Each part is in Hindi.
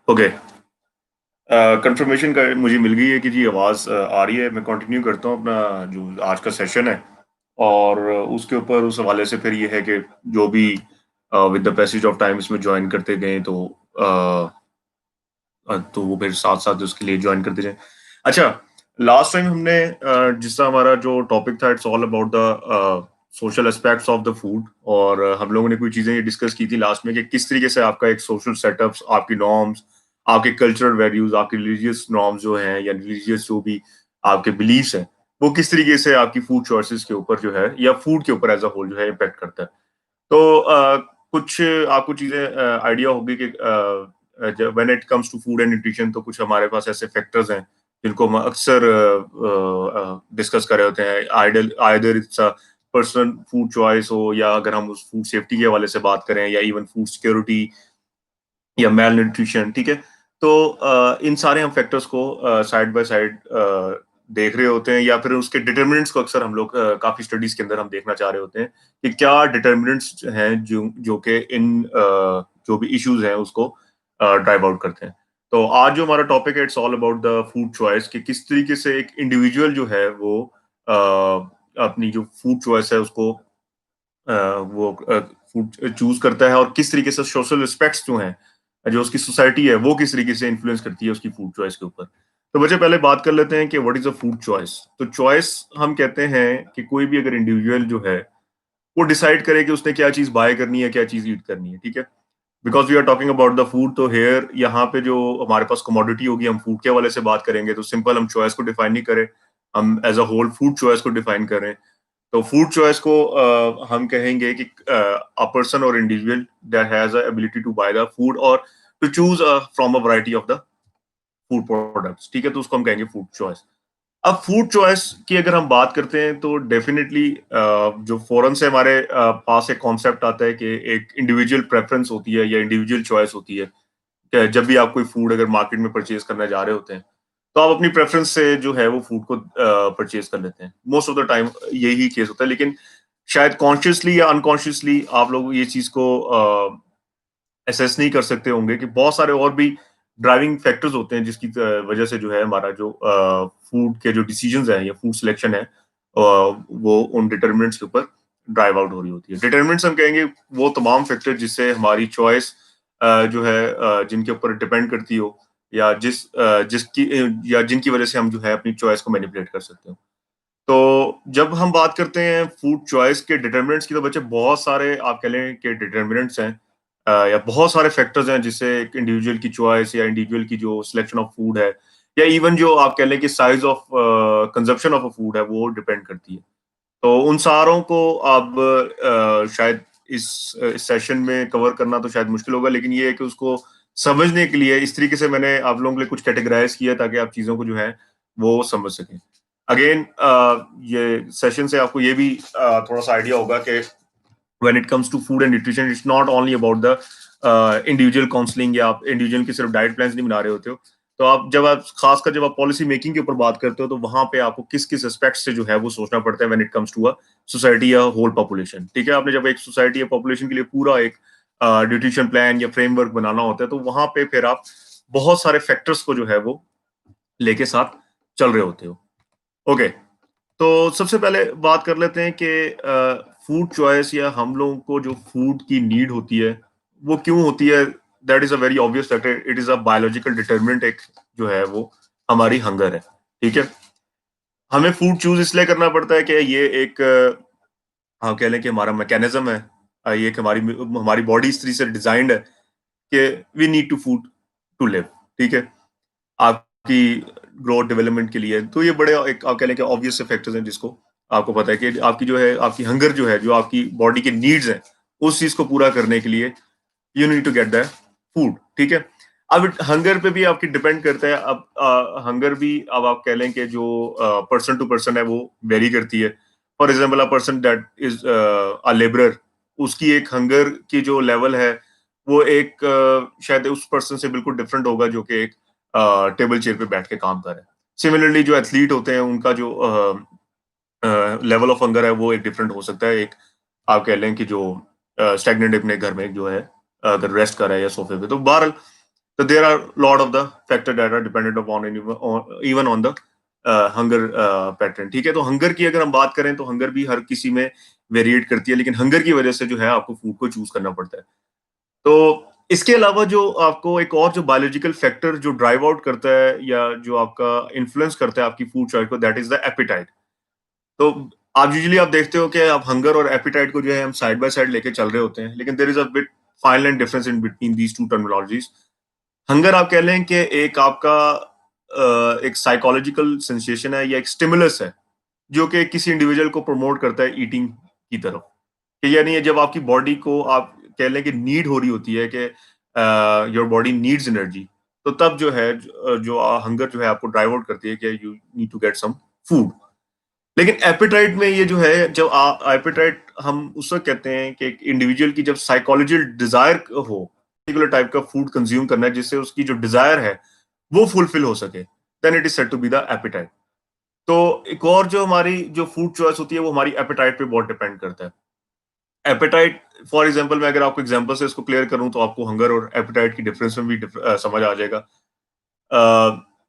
ओके। कंफर्मेशन का मुझे मिल गई है कि जी आवाज़ आ रही है। मैं कंटिन्यू करता हूँ अपना जो आज का सेशन है। और उसके ऊपर उस हवाले से फिर ये है कि जो भी with the passage of time इसमें ज्वाइन करते गए तो वो फिर साथ-साथ उसके लिए जॉइन करते जाएँ। अच्छा, लास्ट टाइम हमने जिस तरह हमारा जो टॉपिक था it's all about the social aspects of the food. और हम लोगों ने कोई चीज़ें ये डिस्कस की थी लास्ट में कि किस तरीके से आपका एक सोशल सेटअप्स, आपकी नॉर्म्स, आपके कल्चरल वैल्यूज़, आपके रिलीजियस नॉर्म्स जो हैं या रिलीजियस जो भी आपके बिलीफ्स हैं, वो किस तरीके से आपकी फूड चॉइसेस के ऊपर जो है या फूड के ऊपर एज़ अ होल जो है इम्पैक्ट करता है। तो कुछ आपको चीज़ें आइडिया होगी कि जब when it comes to food and nutrition तो कुछ हमारे पास ऐसे फैक्टर्स हैं जिनको हम अक्सर डिस्कस कर रहे होते हैं। Either it's a personal food choice हो या अगर हम उस फूड सेफ्टी के हवाले से बात करें या इवन फूड सिक्योरिटी या मेल न्यूट्रिशन, ठीक है? तो इन सारे हम फैक्टर्स को साइड बाय साइड देख रहे होते हैं या फिर उसके डिटरमिनेंट्स को अक्सर हम लोग काफ़ी स्टडीज़ के अंदर हम देखना चाह रहे होते हैं कि क्या डिटरमिनेंट्स हैं जो जो कि जो भी इश्यूज़ हैं उसको ड्राइव आउट करते हैं। तो आज जो हमारा टॉपिक है it's all about the food choice कि किस तरीके से एक इंडिविजुअल जो है वो अपनी जो फूड चॉइस है उसको वो फूड चूज़ करता है और किस तरीके से सोशल एस्पेक्ट्स जो हैं, जो उसकी सोसाइटी है, वो किस तरीके से इन्फ्लुएंस करती है उसकी फूड चॉइस के ऊपर। तो बच्चे पहले बात कर लेते हैं कि what is a food choice? तो चॉइस हम कहते हैं कि कोई भी अगर इंडिविजुअल जो है, वो डिसाइड करे कि उसने क्या चीज़ बाय करनी है, क्या चीज़ ईट करनी है, ठीक है? Because we are talking about the food तो हियर यहाँ पे जो हमारे पास कमोडिटी होगी, हम फूड के हवाले से बात करेंगे, तो सिंपल हम चॉइस को डिफाइन नहीं करें, हम as a whole food choice को डिफाइन कर रहे हैं। तो फूड चॉइस को हम कहेंगे कि अ पर्सन और individual that has a ability to buy the food और to choose from a variety of the food products, ठीक है? तो उसको हम कहेंगे फूड चॉइस। अब फूड चॉइस की अगर हम बात करते हैं तो डेफिनिटली जो फ़ौरन से हमारे पास एक कॉन्सेप्ट आता है कि एक इंडिविजुअल प्रेफ़रेंस होती है या इंडिविजुअल चॉइस होती है। जब भी आप कोई फूड अगर मार्केट में परचेज़ करने जा रहे होते हैं, तो आप अपनी प्रेफ़रेंस से जो है वो फूड को परचेज़ कर लेते हैं। मोस्ट ऑफ द टाइम यही केस होता है, लेकिन शायद कॉन्शियसली या अनकॉन्शियसली आप लोग ये चीज़ को असेस नहीं कर सकते होंगे कि बहुत सारे और भी ड्राइविंग फैक्टर्स होते हैं जिसकी वजह से जो है हमारा जो फूड के जो डिसीजंस हैं या फूड सिलेक्शन है वो उन डिटरमिनेंट्स के ऊपर ड्राइव आउट हो रही होती है। डिटरमिनेंट्स हम कहेंगे वो तमाम फैक्टर जिससे हमारी चॉइस जो है जिनके ऊपर डिपेंड करती हो या या जिनकी वजह से हम जो है अपनी चॉइस को मैनिपुलेट कर सकते हो। तो जब हम बात करते हैं फूड चॉइस के डिटरमिनेंट्स की तो बच्चे बहुत सारे आप कह लें कि डिटरमिनेंट्स हैं या बहुत सारे फैक्टर्स हैं जिससे एक इंडिविजुअल की चॉइस या इंडिविजुअल की जो सिलेक्शन ऑफ फूड है या इवन जो आप कह लें कि size of consumption of a food है वो डिपेंड करती है। तो उन सारों को अब शायद इस सेशन में कवर करना तो शायद मुश्किल होगा, लेकिन ये है कि उसको समझने के लिए इस तरीके से मैंने आप लोगों के लिए कुछ कैटेगराइज़ किया ताकि आप चीज़ों को जो है वो समझ सकें। अगेन ये सेशन से आपको ये भी थोड़ा-सा आइडिया होगा कि when it comes to food and nutrition it's not only about the individual counselling या आप इंडिविजुअल की सिर्फ डाइट प्लान्स नहीं बना रहे होते हो। तो आप खासकर जब आप पॉलिसी मेकिंग के ऊपर बात करते हो तो वहां पे आपको किस किस एस्पेक्ट से जो है वो सोचना पड़ता है when it comes to a society या होल पॉपुलेशन, ठीक है? आपने जब एक सोसाइटी या पॉपुलेशन के लिए पूरा एक न्यूट्रिशन प्लान या फ्रेमवर्क बनाना होता है तो वहां पे फिर आप बहुत सारे फैक्टर्स को जो है वो लेके साथ चल रहे होते हो। ओके। तो सबसे पहले बात कर लेते हैं कि फूड चॉइस या हम लोगों को जो फूड की नीड होती है, वो क्यों होती है? That is a very obvious factor, it is a biological determinant एक जो है वो हमारी हंगर है, ठीक है? हमें फूड चूज़ इसलिए करना पड़ता है कि ये एक हाँ, कह लें कि हमारा मैकेनिज़्म है। ये एक हमारी बॉडी इस तरह से डिज़ाइन्ड है कि we need to food to live, ठीक है? आपकी ग्रोथ डेवलपमेंट के लिए। तो ये बड़े एक आप कह लें कि ऑब्वियस से फैक्टर्स हैं जिसको आपको पता है कि आपकी जो है आपकी हंगर जो है, जो आपकी बॉडी की नीड्स हैं, उस चीज़ को पूरा करने के लिए you need to get the food, ठीक है? अब हंगर पे भी आपकी डिपेंड करता है। अब हंगर भी अब आप कह लें कि जो पर्सन टू पर्सन है वो वेरी करती है। For example a person that is a labourer, उसकी एक हंगर की जो लेवल है, वो एक शायद उस पर्सन से बिल्कुल डिफरेंट होगा जो कि एक टेबल चेयर पे बैठ के काम कर रहा है। सिमिलरली जो एथलीट होते हैं उनका जो लेवल ऑफ हंगर है वो एक डिफरेंट हो सकता है। एक आप कह लें कि जो स्टैग्नेंट अपने घर में जो है अगर रेस्ट कर रहा है या सोफे पे, तो बहरहाल तो there are lot of the factor that are dependent upon even on the hunger pattern. ठीक है, तो हंगर की अगर हम बात करें तो हंगर भी हर किसी में वेरिएट करती है, लेकिन हंगर की वजह से जो है आपको फूड को चूज करना पड़ता है। तो इसके अलावा जो आपको एक और जो बायोलॉजिकल फैक्टर जो ड्राइव आउट करता है या जो आपका इन्फ्लुएंस करता है आपकी फूड चॉइस को, दैट इज द एपिटाइट। तो आप यूजुअली आप देखते हो कि आप हंगर और एपिटाइट को जो है हम साइड बाय साइड लेके चल रहे होते हैं, लेकिन there is a bit fine line difference in between these two terminologies. Hunger आप कह लें कि एक आपका एक साइकोलॉजिकल सेंसेशन है या एक स्टिमुलस है जो कि किसी इंडिविजुअल को प्रमोट करता है ईटिंग की तरफ। कि यानी जब आपकी बॉडी को आप कह लें कि नीड हो रही होती है कि योर बॉडी नीड्स एनर्जी, तो तब जो है जो हंगर जो है आपको ड्राइव आउट करती है कि you need to get some food. लेकिन एपेटाइट में ये जो है, जब एपेटाइट हम उस वक्त कहते हैं कि एक इंडिविजुअल की जब साइकोलॉजिकल डिजायर हो पर्टिकुलर टाइप का फूड कंज्यूम करना है जिससे उसकी जो डिजायर है वो फुलफिल हो सके, then it is said to be the appetite. तो एक और जो हमारी जो फूड चॉइस होती है वो हमारी एपेटाइट पे बहुत डिपेंड करता है। एपेटाइट फॉर एग्जांपल मैं अगर आपको एग्जांपल से इसको क्लियर करूं तो आपको हंगर और एपेटाइट की डिफरेंस में भी समझ आ जाएगा।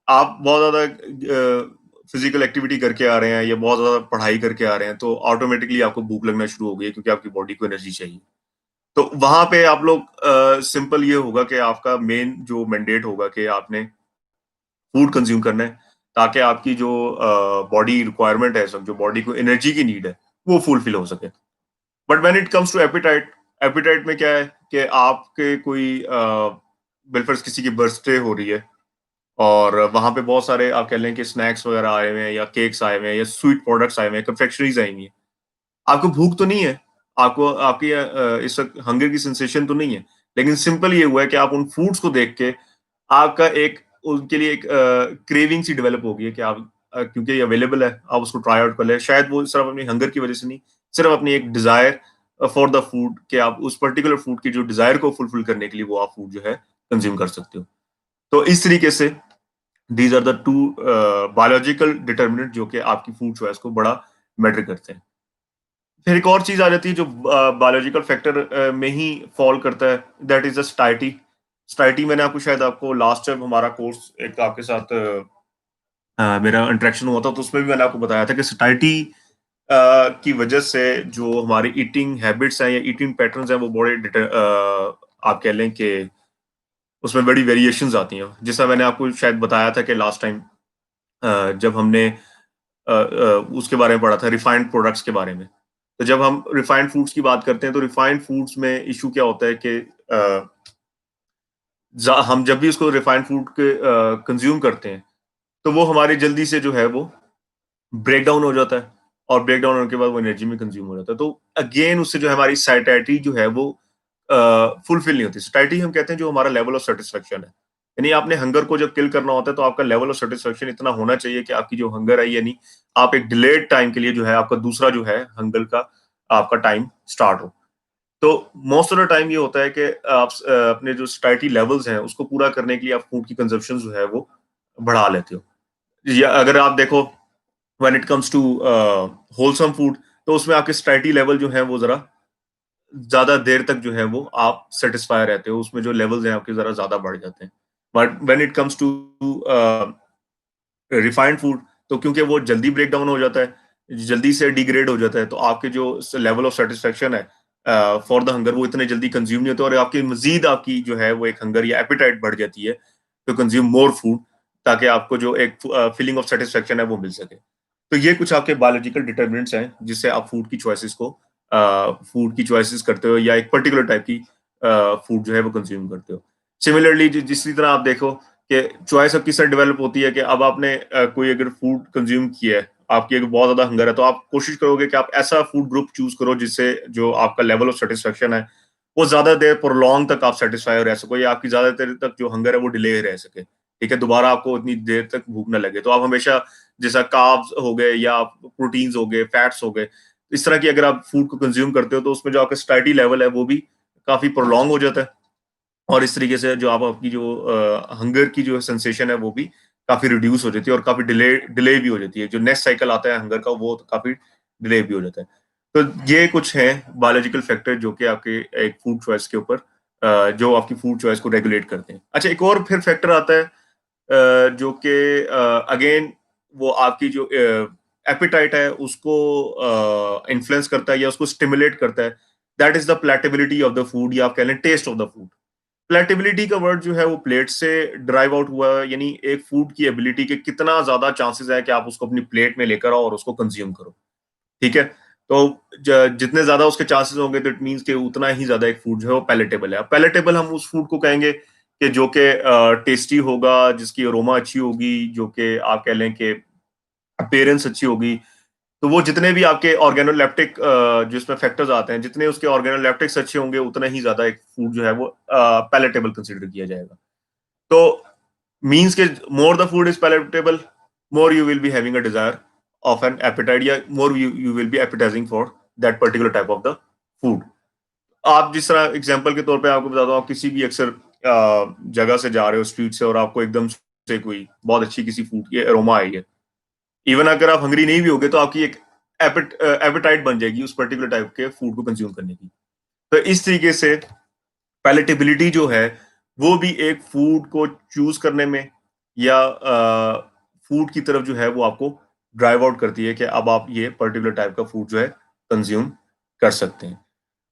आप बहुत ज्यादा फिजिकल एक्टिविटी करके आ रहे हैं या बहुत ज्यादा पढ़ाई करके आ रहे हैं, तो ऑटोमेटिकली आपको भूख लगना शुरू हो गई है क्योंकि आपकी बॉडी को एनर्जी चाहिए। तो वहां पे आप लोग सिंपल ये होगा कि आपका मेन जो मैंडेट होगा कि आपने फूड कंज्यूम करना है ताकि आपकी जो बॉडी रिक्वायरमेंट है, सब जो बॉडी को एनर्जी की नीड है वो फुलफिल हो सके। But when it comes to appetite, appetite में क्या है कि आपके कोई बिलफर्स किसी की बर्थडे हो रही है और वहां पे बहुत सारे आप कह लें कि स्नैक्स वगैरह आए हुए हैं या केक्स आए हुए हैं या स्वीट प्रोडक्ट्स आए हुए हैं, कन्फेक्शनरीज आई हुई हैं। आपको भूख तो नहीं है, आपको आपकी इस वक्त हंगर की सेंसेशन तो नहीं है, लेकिन सिंपल ये हुआ है कि आप उन फूड्स को देख के आपका एक उनके लिए एक क्रेविंग सी डेवलप हो गई है कि आप क्योंकि ये अवेलेबल है आप उसको ट्राई आउट कर ले। शायद वो सिर्फ अपनी हंगर की वजह से नहीं, सिर्फ अपनी एक डिजायर फॉर द फूड कि आप उस पर्टिकुलर फूड की जो डिजायर को फुलफिल करने के लिए वो आप फूड जो है कंज्यूम कर सकते हो। तो इस तरीके से these are the two biological determinant जो कि आपकी फूड चॉइस को बड़ा मैटर करते हैं। फिर एक और चीज आ जाती है जो बायोलॉजिकल फैक्टर में ही फॉल करता है, दैट इज द स्टाइटी। स्टाइटी मैंने आपको शायद आपको लास्ट टाइम हमारा कोर्स एक आपके साथ मेरा इंटरेक्शन हुआ था तो उसमें भी मैंने आपको बताया था कि स्टाइटी की वजह से जो हमारी ईटिंग हैबिट्स हैं या ईटिंग पैटर्न्स हैं वो बड़े आप कह लें कि उसमें बड़ी वेरिएशंस आती हैं। जैसा मैंने आपको शायद बताया था कि लास्ट टाइम जब हमने उसके बारे में पढ़ा था रिफाइंड प्रोडक्ट्स के बारे में। तो जब हम रिफाइंड फूड्स की बात करते हैं तो रिफाइंड फूड्स में इशू क्या होता है कि हम जब भी उसको रिफाइंड फूड के कंज्यूम करते हैं तो वो हमारे जल्दी से जो है वो ब्रेक डाउन हो जाता है और ब्रेक डाउन होने के बाद वो एनर्जी में कंज्यूम हो जाता है। तो अगेन उससे जो है हमारी साइटेटी जो है वो फुलफिल नहीं होती। साइटेटी हम कहते हैं जो हमारा लेवल ऑफ सेटिस्फेक्शन है, यानी आपने हंगर को जब किल करना होता है तो आपका लेवल ऑफ सेटिस्फेक्शन इतना होना चाहिए कि आपकी जो हंगर है यानी आप एक डिलेड टाइम के लिए जो है आपका दूसरा जो है हंगर का आपका टाइम स्टार्ट हो। तो मोस्ट ऑफ द टाइम ये होता है कि आप अपने जो स्टाइटी लेवल्स हैं उसको पूरा करने के लिए आप फूड की कंजप्शन जो है वो बढ़ा लेते हो। या अगर आप देखो when it comes to wholesome food तो उसमें आपके स्टाइटी लेवल जो है वो जरा ज्यादा देर तक जो है वो आप सेटिस्फाई रहते हो, उसमें जो लेवल्स हैं आपके जरा ज्यादा बढ़ जाते हैं। But when it comes to refined food तो क्योंकि वो जल्दी ब्रेक डाउन हो जाता है, जल्दी से डिग्रेड हो जाता है, तो आपके जो लेवल ऑफ सेटिस्फेक्शन है फॉर द हंगर वो इतने जल्दी कंज्यूम नहीं होते और आपकी मजीद आपकी जो है वो एक हंगर या एपिटाइट बढ़ जाती है टू कंज्यूम मोर फूड ताकि आपको जो एक फीलिंग ऑफ सेटिस्फेक्शन है वो मिल सके। तो ये कुछ आपके बायोलॉजिकल डिटर्मिनेंट्स हैं जिससे आप फूड की चॉइसेस करते हो या एक पर्टिकुलर टाइप की फूड जो है वो कंज्यूम करते हो। सिमिलरली जिस तरह आप देखो कि चॉइस अब किस तरह डेवलप होती है कि अब आपने कोई अगर फूड कंज्यूम किया है, आपकी अगर बहुत ज्यादा हंगर है तो आप कोशिश करोगे कि आप ऐसा फूड ग्रुप चूज करो जिससे जो आपका लेवल ऑफ सेटिस्फेक्शन है वो ज्यादा देर प्रोलॉन्ग तक आप सेटिस्फाई रह सको या आपकी ज्यादा देर तक जो हंगर है वो डिले रह सके। ठीक है, दोबारा आपको इतनी देर तक भूख ना लगे। तो आप हमेशा जैसा कार्ब्स हो गए या प्रोटीन्स हो गए, फैट्स हो गए, इस तरह की अगर आप फूड को कंज्यूम करते हो तो उसमें जो आपका स्टाइटी लेवल है वो भी काफी प्रोलॉन्ग हो जाता है और इस तरीके से जो आप आपकी जो हंगर की जो सेंसेशन है वो भी काफी रिड्यूस हो जाती है और काफी डिले डिले भी हो जाती है। जो नेक्स्ट साइकिल आता है हंगर का वो तो काफी डिले भी हो जाता है। तो ये कुछ है बायोलॉजिकल फैक्टर जो कि आपके एक फूड चॉइस के ऊपर जो आपकी फूड चॉइस को रेगुलेट करते हैं। अच्छा, एक और फिर फैक्टर आता है जो कि अगेन वो आपकी जो एपेटाइट है उसको इन्फ्लुएंस करता है या उसको स्टिमुलेट करता है। That is the palatability of the food, या आप कह लें taste of the food. Palatability का वर्ड जो है वो प्लेट से ड्राइव आउट हुआ है, यानी एक फूड की एबिलिटी के कितना ज्यादा चांसेस है कि आप उसको अपनी प्लेट में लेकर आओ और उसको कंज्यूम करो। ठीक है। तो जितने ज्यादा उसके चांसेस होंगे तो इट मीन्स कि उतना ही ज्यादा एक फूड जो है वो पैलेटेबल है। पैलेटेबल हम उस फूड को कहेंगे कि जो कि टेस्टी होगा, जिसकी अरोमा अच्छी होगी, जो कि आप कह लें कि अपीयरेंस अच्छी होगी। तो वो जितने भी आपके ऑर्गेनोलेप्टिक जिसमें फैक्टर्स आते हैं, जितने उसके ऑर्गेनोलेप्टिक्स अच्छे होंगे उतना ही ज्यादा एक फूड जो है वो पैलेटेबल कंसिडर किया जाएगा। तो मीन्स के more the food is palatable, more you will be having a desire of an appetite, या more you will be appetizing for that particular type of the food. आप जिस तरह एग्जांपल के तौर पे आपको बताता हूँ, आप किसी भी अक्सर जगह से जा रहे हो स्ट्रीट से और आपको एकदम से कोई बहुत अच्छी किसी फूड की अरोमा आई है, इवन अगर आप हंग्री नहीं भी होगे तो आपकी एक एपेटाइट बन जाएगी उस पर्टिकुलर टाइप के फूड को कंज्यूम करने की। तो इस तरीके से पैलेटेबिलिटी जो है वो भी एक फूड को चूज करने में या फूड की तरफ जो है वो आपको ड्राइव आउट करती है कि अब आप ये पर्टिकुलर टाइप का फूड जो है कंज्यूम कर सकते हैं।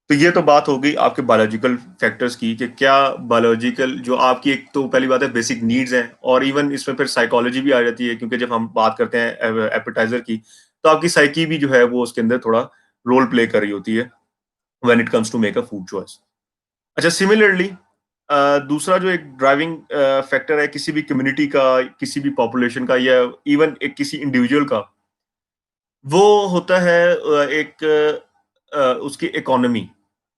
तो ये तो बात हो गई आपके बायोलॉजिकल फैक्टर्स की कि क्या बायोलॉजिकल जो आपकी, एक तो पहली बात है बेसिक नीड्स हैं, और इवन इसमें फिर साइकोलॉजी भी आ जाती है, क्योंकि जब हम बात करते हैं एपेटाइजर की तो आपकी साइकी भी जो है वो उसके अंदर थोड़ा रोल प्ले कर रही होती है when it comes to make a food choice. अच्छा, सिमिलरली दूसरा जो एक ड्राइविंग फैक्टर है किसी भी कम्युनिटी का, किसी भी पॉपुलेशन का, या इवन एक किसी इंडिविजुअल का, वो होता है उसकी इकोनॉमी,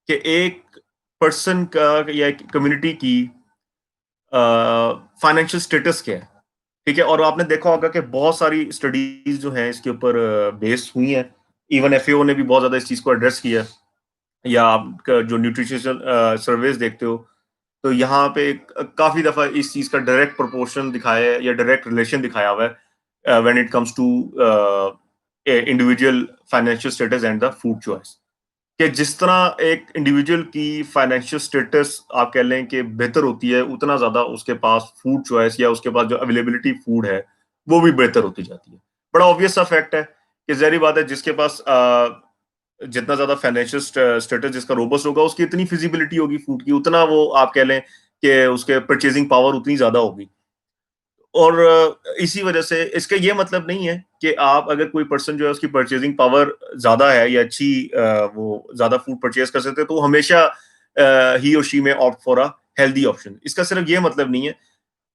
कि एक पर्सन का या एक कम्युनिटी की फाइनेंशियल स्टेटस क्या है। ठीक है। और आपने देखा होगा कि बहुत सारी स्टडीज जो हैं इसके ऊपर बेस्ड हुई हैं। इवन एफएओ ने भी बहुत ज्यादा इस चीज को एड्रेस किया है। या आप जो न्यूट्रिशनल सर्वेज देखते हो तो यहाँ पे काफी दफा इस चीज का डायरेक्ट प्रोपोर्शन दिखाया है या डायरेक्ट रिलेशन दिखाया हुआ है when it comes to individual financial status and the food choice. कि जिस तरह एक इंडिविजुअल की फाइनेंशियल स्टेटस आप कह लें कि बेहतर होती है, उतना ज्यादा उसके पास फूड चॉइस या उसके पास जो अवेलेबिलिटी फूड है वो भी बेहतर होती जाती है। बड़ा ऑब्वियस सा फैक्ट है कि जहरी बात है, जिसके पास जितना ज्यादा फाइनेंशियल स्टेटस जिसका रोबस्ट होगा उसकी इतनी फिजिबिलिटी होगी फूड की, उतना वो आप कह लें कि उसके परचेजिंग पावर उतनी ज्यादा होगी। और इसी वजह से इसका ये मतलब नहीं है कि आप अगर कोई पर्सन जो है उसकी परचेजिंग पावर ज्यादा है या अच्छी वो ज्यादा फूड परचेज कर सकते हैं तो हमेशा ही और शी में opt for a healthy option. इसका सिर्फ ये मतलब नहीं है।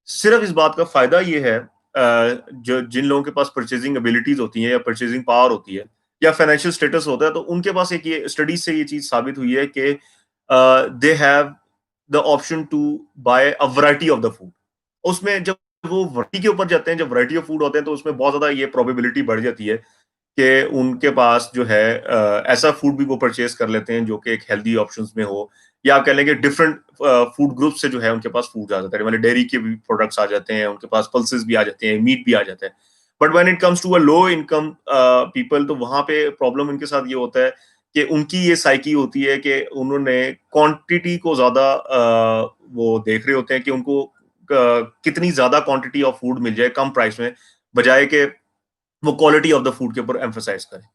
सिर्फ इस बात का फायदा ये है जो जिन लोगों के पास परचेजिंग एबिलिटीज होती हैं या परचेजिंग पावर होती है या फाइनेंशियल स्टेटस होता है, तो उनके पास एक ये स्टडीज से ये चीज साबित हुई है कि they have the option to buy a variety of the food. उसमें जब वो वैरायटी के ऊपर जाते हैं, जब वैरायटी ऑफ फूड होते हैं, तो उसमें बहुत ज्यादा ये प्रोबेबिलिटी बढ़ जाती है कि उनके पास जो है ऐसा फूड भी वो परचेज कर लेते हैं जो कि एक हेल्दी ऑप्शंस में हो, या आप कह लेंगे डिफरेंट फूड ग्रुप से जो है उनके पास फूड आ जाता है, मतलब डेयरी के भी प्रोडक्ट्स आ जाते हैं उनके पास, पल्सेस भी आ जाते हैं, मीट भी आ जाता है। But when it comes to a low income people, तो वहां पे प्रॉब्लम उनके साथ ये होता है कि उनकी ये साइकी होती है कि उन्होंने क्वांटिटी को ज्यादा वो देख रहे होते हैं कि उनको कितनी ज्यादा क्वांटिटी ऑफ फूड मिल जाए कम प्राइस में, बजाय के वो क्वालिटी ऑफ द फूड के ऊपर एम्फोसाइज करें।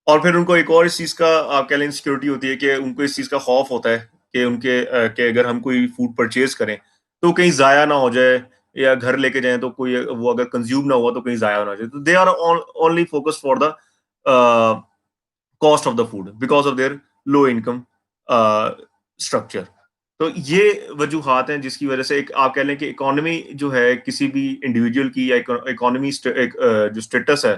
और फिर उनको एक और इस चीज का आप कह लें सिक्योरिटी होती है कि उनको इस चीज का खौफ होता है कि उनके कि अगर हम कोई फूड परचेज करें तो कहीं जाया ना हो जाए, या घर लेके जाएं तो कोई वो अगर कंज्यूम ना हुआ तो कहीं जाया ना हो जाए। तो they are only focus for the cost of the food because of their low income structure. तो ये वजूहात हैं जिसकी वजह से एक आप कह लें कि इकोनॉमी जो है किसी भी इंडिविजुअल की, या इकोनॉमी जो स्टेटस है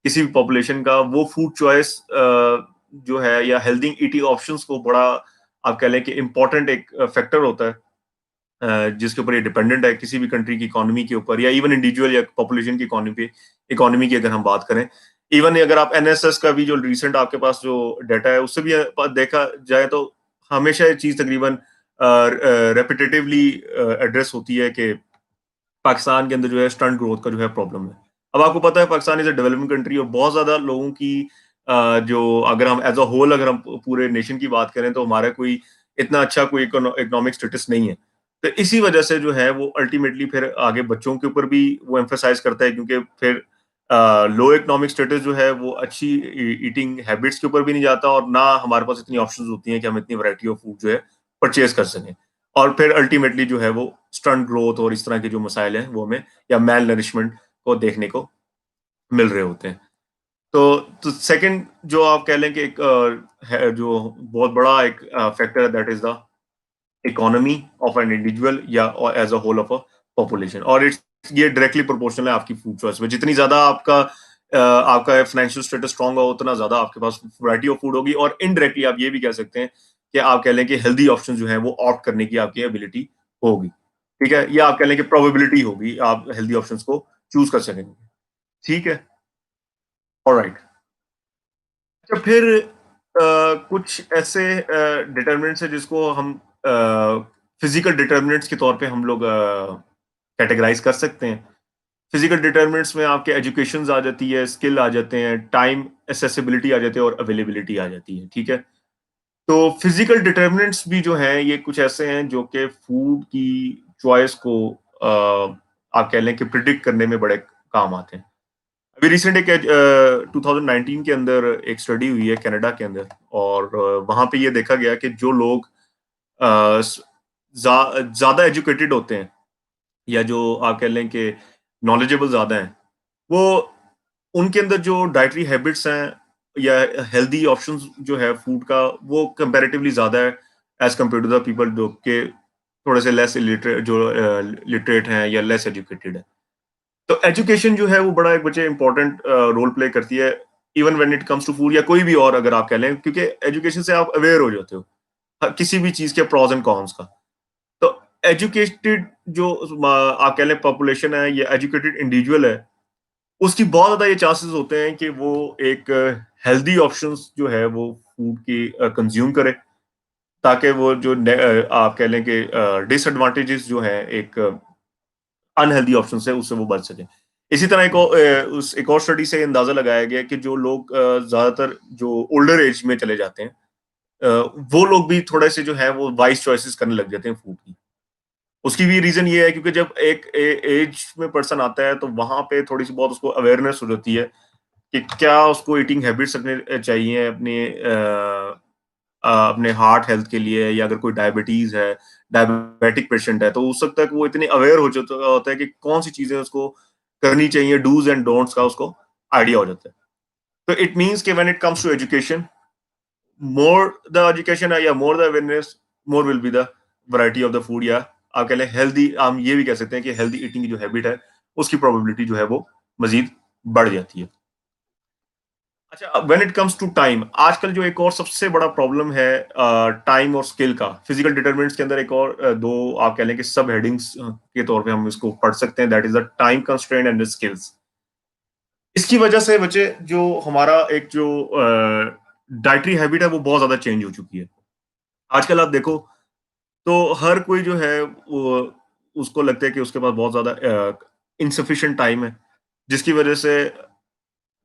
किसी भी पॉपुलेशन का, वो फूड चॉइस जो है या हेल्दी ईटिंग ऑप्शंस को बड़ा आप कह लें कि इम्पोर्टेंट एक फैक्टर होता है जिसके ऊपर ये डिपेंडेंट है किसी भी कंट्री की इकोनॉमी के ऊपर, या इवन इंडिविजुअल या पॉपुलेशन की इकोनॉमी की अगर हम बात करें। इवन अगर आप एनएसएस का भी जो रिसेंट आपके पास जो डाटा है उससे भी देखा जाए तो हमेशा ये चीज तकरीबन रेपिटेटिवली एड्रेस होती है कि पाकिस्तान के अंदर जो है स्टंट ग्रोथ का जो है प्रॉब्लम है। अब आपको पता है Pakistan is a developing country और बहुत ज्यादा लोगों की जो अगर हम एज अ होल अगर हम पूरे नेशन की बात करें तो हमारा कोई इतना अच्छा कोई इकोनॉमिक स्टेटस नहीं है। तो इसी वजह से जो है वो अल्टीमेटली फिर आगे बच्चों के ऊपर भी वो एम्फसाइज करता है, क्योंकि फिर लो इकोनॉमिक स्टेटस जो है वो अच्छी ईटिंग हैबिट्स के ऊपर भी नहीं जाता, और ना हमारे पास इतनी ऑप्शंस होती हैं कि हम इतनी वैरायटी ऑफ फूड जो है परचेज कर सकें। और फिर अल्टीमेटली जो है वो स्टंट ग्रोथ और इस तरह के जो मसाइल हैं वो हमें, या मेल नरिशमेंट को देखने को मिल रहे होते हैं। तो सेकंड जो आप कह लें कि एक है जो बहुत बड़ा एक फैक्टर है, that is the economy of an individual या as a whole of a population, और इट्स ये डायरेक्टली प्रोपोर्शनल है आपकी फूड चॉइस में। जितनी ज्यादा आपका फाइनेंशियल स्टेटस स्ट्रांग होगा, उतना ज्यादा आपके पास वैरायटी ऑफ फूड होगी, और इनडायरेक्टली आप ये भी कह सकते हैं कि आप कह लें कि हेल्दी ऑप्शन जो है वो ऑप्ट करने की आपकी एबिलिटी होगी। ठीक है, या आप कह लें कि प्रोबेबिलिटी होगी, आप हेल्दी ऑप्शंस को चूज कर सकेंगे। ठीक है, ऑलराइट। अच्छा, फिर कुछ ऐसे डिटर्मिनेंट्स है जिसको हम फिजिकल डिटर्मिनेंट्स के तौर पे हम लोग कैटेगराइज कर सकते हैं। फिजिकल डिटर्मिनेंट्स में आपके एजुकेशन आ जाती है, स्किल आ जाते हैं, टाइम एसेसिबिलिटी आ जाती है, और अवेलेबिलिटी आ जाती है। ठीक है, तो फिजिकल डिटर्मिनेंट्स भी जो हैं ये कुछ ऐसे हैं जो कि फूड की चॉइस को आप कह लें कि प्रिडिक्ट करने में बड़े काम आते हैं। अभी रिसेंट एक 2019 के अंदर एक स्टडी हुई है कनाडा के अंदर, और वहां पे ये देखा गया कि जो लोग ज्यादा एजुकेटेड होते हैं, या जो आप कह लें कि नॉलेजेबल ज्यादा हैं, वो उनके अंदर जो डाइटरी हैबिट्स हैं या हेल्दी ऑप्शंस जो है फूड का, वो कंपैरेटिवली ज्यादा है as compare to the people जो के थोड़े से लेस लिटरेट, जो लिटरेट हैं या लेस एजुकेटेड है। तो एजुकेशन जो है वो बड़ा एक बच्चे इंपॉर्टेंट रोल प्ले करती है, even when it comes to food या कोई भी और अगर आप कह लें, क्योंकि एजुकेशन से आप अवेयर हो जाते हो किसी भी चीज के प्रॉज एंड कॉन्स का। तो एजुकेटेड जो आप कह लें पॉपुलेशन है या एजुकेटेड इंडिविजुअल है, उसकी बहुत ज्यादा ये चांसेस होते हैं कि वो एक हेल्दी ऑप्शंस जो है वो फूड की कंज्यूम करे, ताकि वो जो आप कह लें कि डिसएडवांटेजेस जो है एक अनहेल्दी ऑप्शन से, उससे वो बच सके। इसी तरह एक और स्टडी से अंदाजा लगाया गया कि जो लोग ज्यादातर जो ओल्डर एज में चले जाते हैं, अ, वो लोग भी थोड़े से जो है वो वाइज चॉइसेस करने लग जाते हैं फूड की। उसकी भी रीजन ये है क्योंकि जब एक एज में पर्सन आता है, तो वहां पे थोड़ी सी बहुत उसको अवेयरनेस हो जाती है कि क्या उसको ईटिंग हैबिट्स रखने चाहिए अपने हार्ट हेल्थ के लिए, या अगर कोई डायबिटीज है, डायबिटिक पेशेंट है, तो हो सकता है कि वो इतने अवेयर हो जाता होता है कि कौन सी चीजें उसको करनी चाहिए, डूज एंड डोंट्स का उसको आइडिया हो जाता है। तो इट मीन्स कि when it comes to education, more the education या more the awareness, more will be the variety of the food, या आप कह लें हेल्दी, हम ये भी कह सकते हैं कि हेल्दी ईटिंग की जो हैबिट है उसकी प्रोबेबिलिटी जो है वो मजीद बढ़ जाती है। अच्छा, when it comes to time, आजकल जो एक और सबसे बड़ा प्रॉब्लम है टाइम और स्किल का, फिजिकल डिटरमिनेंट्स के अंदर एक और दो आप कह लें कि सब हेडिंग्स के तौर पे हम इसको पढ़ सकते हैं, that is the time constraint and the skills. इसकी वजह से बच्चे जो हमारा एक जो डाइटरी हैबिट है वो बहुत ज्यादा चेंज हो चुकी है। आजकल आप देखो तो हर कोई जो है वो, उसको लगता है कि उसके पास बहुत ज्यादा इनसफिशिएंट टाइम है, जिसकी वजह से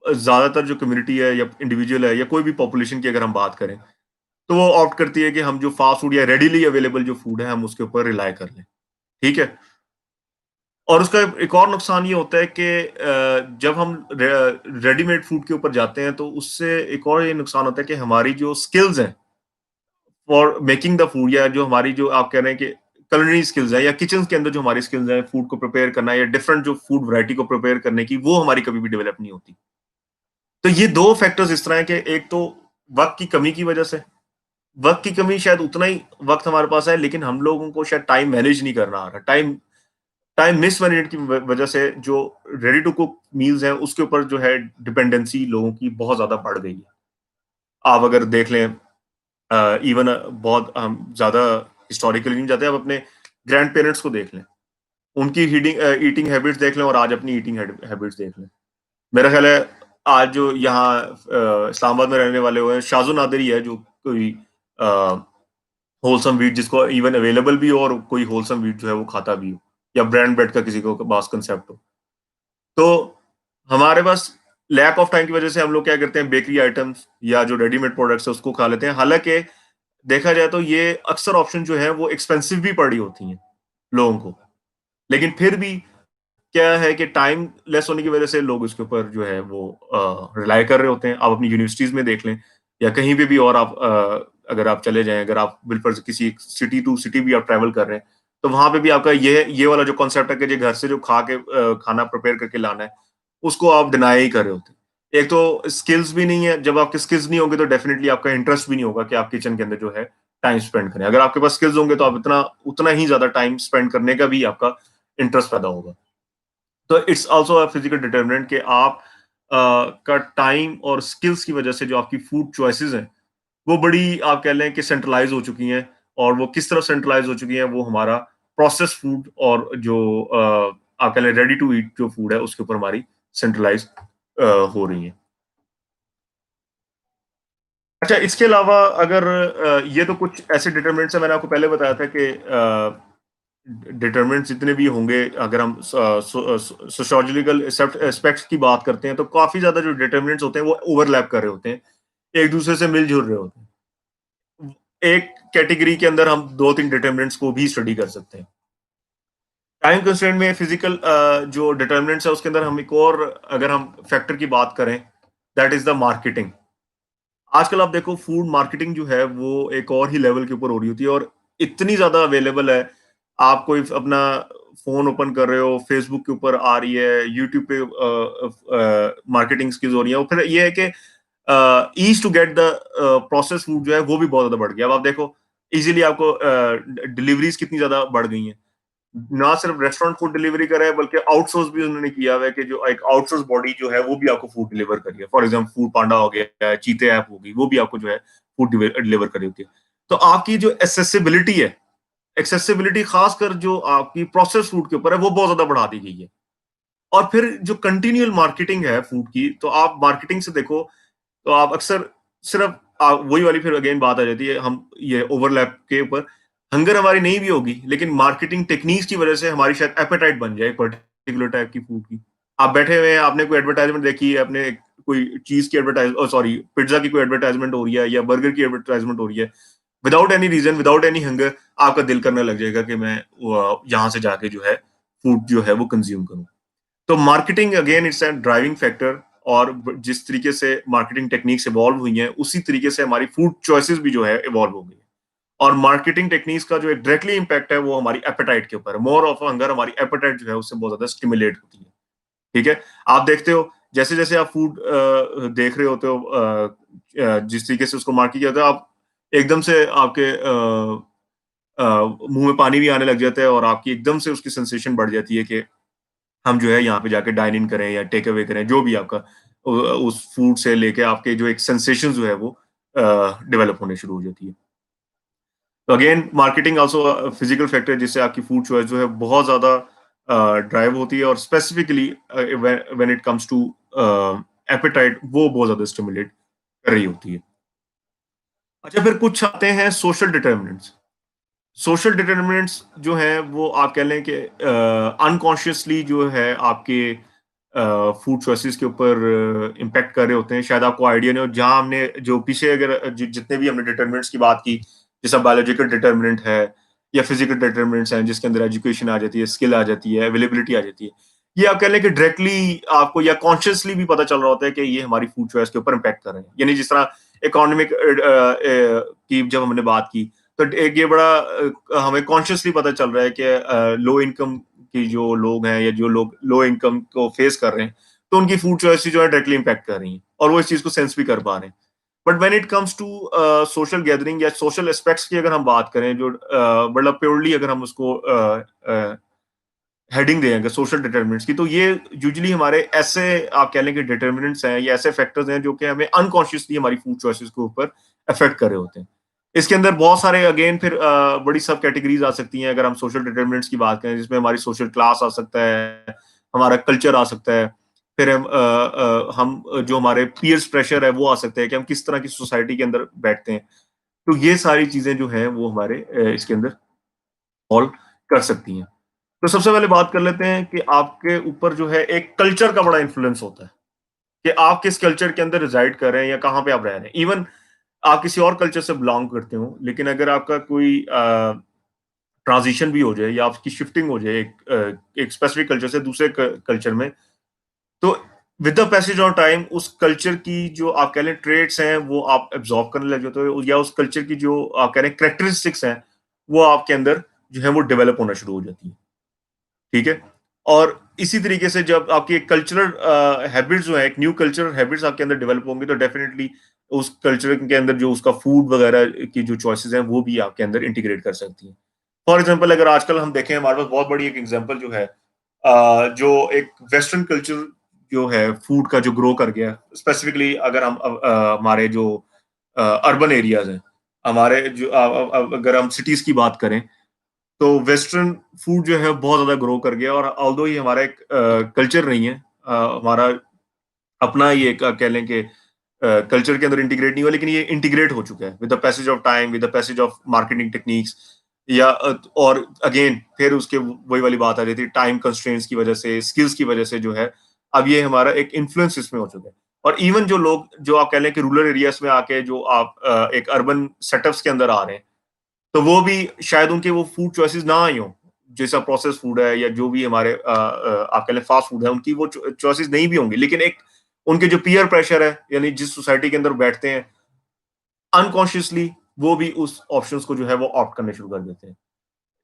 ज्यादातर जो कम्युनिटी है या इंडिविजुअल है या कोई भी पॉपुलेशन की अगर हम बात करें, तो वो ऑप्ट करती है कि हम जो फास्ट फूड या रेडीली अवेलेबल जो फूड है हम उसके ऊपर रिलाय कर लें। ठीक है, और उसका एक और नुकसान ये होता है कि जब हम रेडीमेड फूड के ऊपर जाते हैं, तो उससे एक और ये नुकसान होता है कि हमारी जो स्किल्स हैं फॉर मेकिंग द फूड, या जो हमारी जो आप कह रहे हैं कि culinary स्किल्स है या किचन के अंदर जो हमारी स्किल्स हैं फूड को प्रिपेयर करना या डिफरेंट जो फूड वैरायटी को प्रिपेयर करने की, वो हमारी कभी भी डेवलप नहीं होती। तो ये दो फैक्टर्स इस तरह है कि एक तो वक्त की कमी की वजह से, वक्त की कमी, शायद उतना ही वक्त हमारे पास है लेकिन हम लोगों को शायद टाइम मैनेज नहीं करना आ रहा, टाइम टाइम मिस मैनेजमेंट की वजह से जो रेडी टू कुक मील्स हैं उसके ऊपर जो है डिपेंडेंसी लोगों की बहुत ज्यादा बढ़ गई है। आप अगर देख लें, इवन बहुत हम ज्यादा हिस्टोरिकली नहीं जाते, आप अपने ग्रैंड पेरेंट्स को देख लें, उनकी हीटिंग ईटिंग हैबिट्स देख लें और आज अपनी ईटिंग हैबिट्स देख लें। मेरा ख्याल है आज जो यहाँ इस्लामाबाद में रहने वाले हुए हैं, शाजो नादिर ही है जो कोई होलसम वीट जिसको इवन अवेलेबल भी हो, और कोई होलसम वीट जो है वो खाता भी हो, या ब्रांड ब्रेड का किसी को पास कंसेप्ट हो। तो हमारे पास लैक ऑफ टाइम की वजह से हम लोग क्या करते हैं, बेकरी आइटम्स या जो रेडीमेड प्रोडक्ट्स है उसको खा लेते हैं, हालांकि देखा जाए तो ये अक्सर ऑप्शन जो है वो एक्सपेंसिव भी पड़ी होती हैं लोगों को। लेकिन फिर भी क्या है कि टाइम लेस होने की वजह से लोग उसके ऊपर जो है वो रिलाय कर रहे होते हैं। आप अपनी यूनिवर्सिटीज़ में देख लें या कहीं पे भी और आप अगर आप चले जाएँ, अगर आप बिल्कुल किसी सिटी टू सिटी भी आप ट्रैवल कर रहे हैं, तो वहाँ पे भी आपका ये वाला जो कॉन्सेप्ट है कि जो घर से जो खाना प्रिपेयर करके लाना है, उसको आप डिनाई ही कर रहे होते हैं। एक तो स्किल्स भी नहीं है, जब आपके स्किल्स नहीं होंगे तो डेफिनिटली आपका इंटरेस्ट भी नहीं होगा कि आप किचन के अंदर जो है टाइम स्पेंड करें। अगर आपके पास स्किल्स होंगे तो आप उतना ही ज़्यादा टाइम स्पेंड करने का भी आपका इंटरेस्ट पैदा होगा। तो it's also a physical determinant कि आप का टाइम और स्किल्स की वजह से जो आपकी फूड चॉइसेस हैं, वो बड़ी आप कह लें कि सेंट्रलाइज़ हो चुकी हैं और वो किस तरह सेंट्रलाइज़ हो चुकी हैं, वो हमारा प्रोसेस्ड फूड और जो आप कह लें रेडी टू ईट जो फूड है, उसके ऊपर हमारी सेंट्रलाइज़ हो रही हैं। अच्छा, इसके अलावा अगर ये तो कुछ ऐसे डिटरमिनेंट्स हैं, मैंने आपको पहले बताया था कि डिटरमिनेंट्स जितने भी होंगे, अगर हम सोशियोलॉजिकल एस्पेक्ट्स की बात करते हैं, तो काफ़ी ज़्यादा जो डिटरमिनेंट्स होते हैं, वो ओवरलैप कर रहे होते हैं, एक-दूसरे से मिल-जुल रहे होते हैं। एक कैटेगरी के अंदर हम 2-3 डिटरमिनेंट्स को भी स्टडी कर सकते हैं। टाइम कंस्ट्रेंट में फिजिकल जो डिटरमिनेंट्स है, उसके अंदर हम एक और अगर हम फैक्टर की बात करें, दैट इज़ द मार्केटिंग। आजकल आप देखो फूड मार्केटिंग जो है वो एक और ही लेवल के ऊपर हो रही होती है और इतनी ज़्यादा अवेलेबल है। आप कोई अपना फ़ोन ओपन कर रहे हो, फेसबुक के ऊपर आ रही है, यूट्यूब पे मार्केटिंग स्किल्स हो रही है और फिर ये है कि ease to get the processed food जो है वो भी बहुत ज़्यादा बढ़ गया। अब आप देखो ईज़िली आपको डिलीवरीज़ कितनी ज़्यादा बढ़ गई हैं। ना सिर्फ रेस्टोरेंट फूड डिलीवरी कर रहा है बल्कि आउटसोर्स भी उन्होंने किया हुआ है कि जो एक आउटसोर्स बॉडी जो है वो भी आपको फूड डिलीवर कर रही है। फॉर एग्जांपल फूड पांडा हो गया, चीते ऐप होगी, वो भी आपको जो है फूड डिलीवर कर रही होती है। तो आपकी जो एक्सेसिबिलिटी है, एक्सेसिबिलिटी खासकर जो आपकी प्रोसेस फूड के ऊपर है वो बहुत ज्यादा बढ़ा दी गई है। और फिर जो कंटिन्यूअल मार्केटिंग है फूड की, तो आप मार्केटिंग से देखो तो आप अक्सर सिर्फ वही वाली फिर अगेन बात आ जाती है, हम ये ओवरलैप के ऊपर हंगर हमारी नहीं भी होगी लेकिन मार्केटिंग टेक्निक्स की वजह से हमारी शायद एपेटाइट बन जाए पर्टिकुलर टाइप की फूड की। आप बैठे हुए हैं, आपने कोई एडवर्टाइजमेंट देखी है, आपने कोई चीज की एडवर्टाइज सॉरी पिज्जा की कोई एडवर्टाइजमेंट हो रही है या बर्गर की एडवर्टाइजमेंट हो रही है, without any reason, without any hunger, आपका दिल करने लग जाएगा कि मैं यहाँ से जाके जो है फूड जो है वो कंज्यूम करूँ। तो marketing again it's a driving factor और जिस तरीके से मार्केटिंग टेक्निक्स इवॉल्व हुई हैं, उसी तरीके से हमारी फूड चॉइसेस भी जो है इवॉल्व हो गई है। और मार्केटिंग टेक्निक्स का जो एक डायरेक्टली इम्पैक्ट है वो हमारी एपेटाइट के ऊपर है। मोर ऑफ हंगर हमारी एपेटाइट जो है उससे बहुत ज्यादा स्टिमुलेट होती है। ठीक है? आप देखते हो जैसे-जैसे आप फूड देख रहे होते हो जिस तरीके से उसको मार्केट किया जाता है, आप एकदम से आपके मुँह में पानी भी आने लग जाता है और आपकी एकदम से उसकी सेंसेशन बढ़ जाती है कि हम जो है यहाँ पे जाके डाइन इन करें या टेक अवे करें, जो भी आपका उस फूड से लेके आपके जो एक सेंसेशन जो है वो डेवलप होने शुरू हो जाती है। तो again marketing also physical factor जिससे आपकी फूड चॉइस जो है बहुत ज़्यादा ड्राइव होती है और specifically when it comes to appetite वो बहुत ज़्यादा स्टिमुलेट कर रही होती है। अच्छा, फिर कुछ आते हैं सोशल डिटर्मिनेंट्स। सोशल डिटर्मिनेंट्स जो हैं वो आप कह लें कि अनकॉन्शियसली जो है आपके फूड चॉइसेस के ऊपर इम्पैक्ट कर रहे होते हैं। शायद आपको आइडिया नहीं हो, जहाँ हमने जो पीछे अगर जितने भी हमने डिटर्मिनेंट्स की बात की, जैसा बायोलॉजिकल डिटर्मिनेंट है या फिजिकल डिटर्मिनेंट्स हैं जिसके अंदर एजुकेशन आ जाती है, स्किल आ जाती है, अवेलेबिलिटी आ जाती है। ये आप कह लें कि डायरेक्टली आपको या कॉन्शियसली भी पता चल रहा होता है कि ये हमारी फूड चॉइस के ऊपर इम्पैक्ट कर रहे हैं। यानी जिस तरह इकोनॉमिक की जब हमने बात की, तो एक ये बड़ा हमें कॉन्शियसली पता चल रहा है कि लो इनकम की जो लोग हैं या जो लोग लो इनकम को फेस कर रहे हैं, तो उनकी फूड चॉइसेस जो है डायरेक्टली इम्पैक्ट कर रही हैं और वो इस चीज को सेंस भी कर पा रहे हैं। But when it comes to social gathering या सोशल एस्पेक्ट्स की अगर हम बात करें, जो मतलब प्योरली अगर हम उसको हेडिंग देंगे सोशल डिटर्मिनेंट्स की, तो ये यूजुअली हमारे ऐसे आप कह लें कि डिटर्मिनेंट्स हैं या ऐसे फैक्टर्स हैं जो कि हमें अनकॉन्शियसली हमारी फूड चॉइसेस के ऊपर अफेक्ट कर रहे होते हैं। इसके अंदर बहुत सारे अगेन फिर बड़ी सब कैटेगरीज आ सकती हैं अगर हम सोशल डिटर्मिनेंट्स की बात करें, जिसमें हमारी सोशल क्लास आ सकता है, हमारा कल्चर आ सकता है, फिर हम जो हमारे पीयर्स प्रेशर है वो आ सकता है कि हम किस तरह की सोसाइटी के अंदर बैठते हैं। तो ये सारी चीजें जो हैं वो हमारे इसके अंदर फॉल कर सकती हैं। तो सबसे पहले बात कर लेते हैं कि आपके ऊपर जो है एक कल्चर का बड़ा इन्फ्लुएंस होता है कि आप किस कल्चर के अंदर रिजाइड कर रहे हैं या कहाँ पे आप रह रहे हैं। इवन आप किसी और कल्चर से बिलोंग करते हो, लेकिन अगर आपका कोई ट्रांजिशन भी हो जाए या आपकी शिफ्टिंग हो जाए एक स्पेसिफिक कल्चर से दूसरे कल्चर में, तो with the passage of time उस कल्चर की जो आप कह लें ट्रेड्स हैं वो आप एब्जॉर्ब करने लग जाते हो, या उस कल्चर की जो आप कह रहे हैं करेक्टरिस्टिक्स हैं वो आपके अंदर जो है वो डेवलप होना शुरू हो जाती है। ठीक है। और इसी तरीके से जब आपकी एक कल्चरल हैबिट्स जो है, एक न्यू कल्चरल हैबिट्स आपके अंदर डेवलप होंगी, तो डेफिनेटली उस कल्चर के अंदर जो उसका फूड वगैरह की जो चॉइसेस हैं वो भी आपके अंदर इंटीग्रेट कर सकती हैं। फॉर एग्जाम्पल अगर आजकल हम देखें, हमारे पास बहुत बड़ी एक एग्जाम्पल जो है, जो एक वेस्टर्न कल्चर जो है फूड का जो ग्रो कर गया, स्पेसिफिकली अगर हम हमारे जो अर्बन एरियाज हैं, हमारे जो अगर हम सिटीज की बात करें, तो वेस्टर्न फूड जो है बहुत ज्यादा ग्रो कर गया, और ऑल्दो ये हमारा एक कल्चर नहीं है, हमारा अपना ही एक कह लें कि कल्चर के अंदर इंटीग्रेट नहीं हुआ, लेकिन ये इंटीग्रेट हो चुका है with the passage of time, with the passage of marketing techniques, या और अगेन फिर उसके वही वाली बात आ जाती है, टाइम कंस्ट्रेंट्स की वजह से, स्किल्स की वजह से जो है अब ये हमारा एक इन्फ्लुएंस इसमें हो चुका है। और इवन जो लोग जो आप कह लें कि रूरल एरियाज में आके जो आप एक अर्बन सेटअप्स के अंदर आ रहे हैं, तो वो भी शायद उनके वो फूड चॉइसेस ना आई हो, जैसा प्रोसेस फूड है या जो भी हमारे आप कह लें फास्ट फूड है, उनकी वो चॉइसेस नहीं भी होंगी, लेकिन एक उनके जो पीयर प्रेशर है, यानी जिस सोसाइटी के अंदर बैठते हैं, अनकॉन्शियसली वो भी उस ऑप्शंस को जो है वो ऑप्ट करने शुरू कर देते हैं।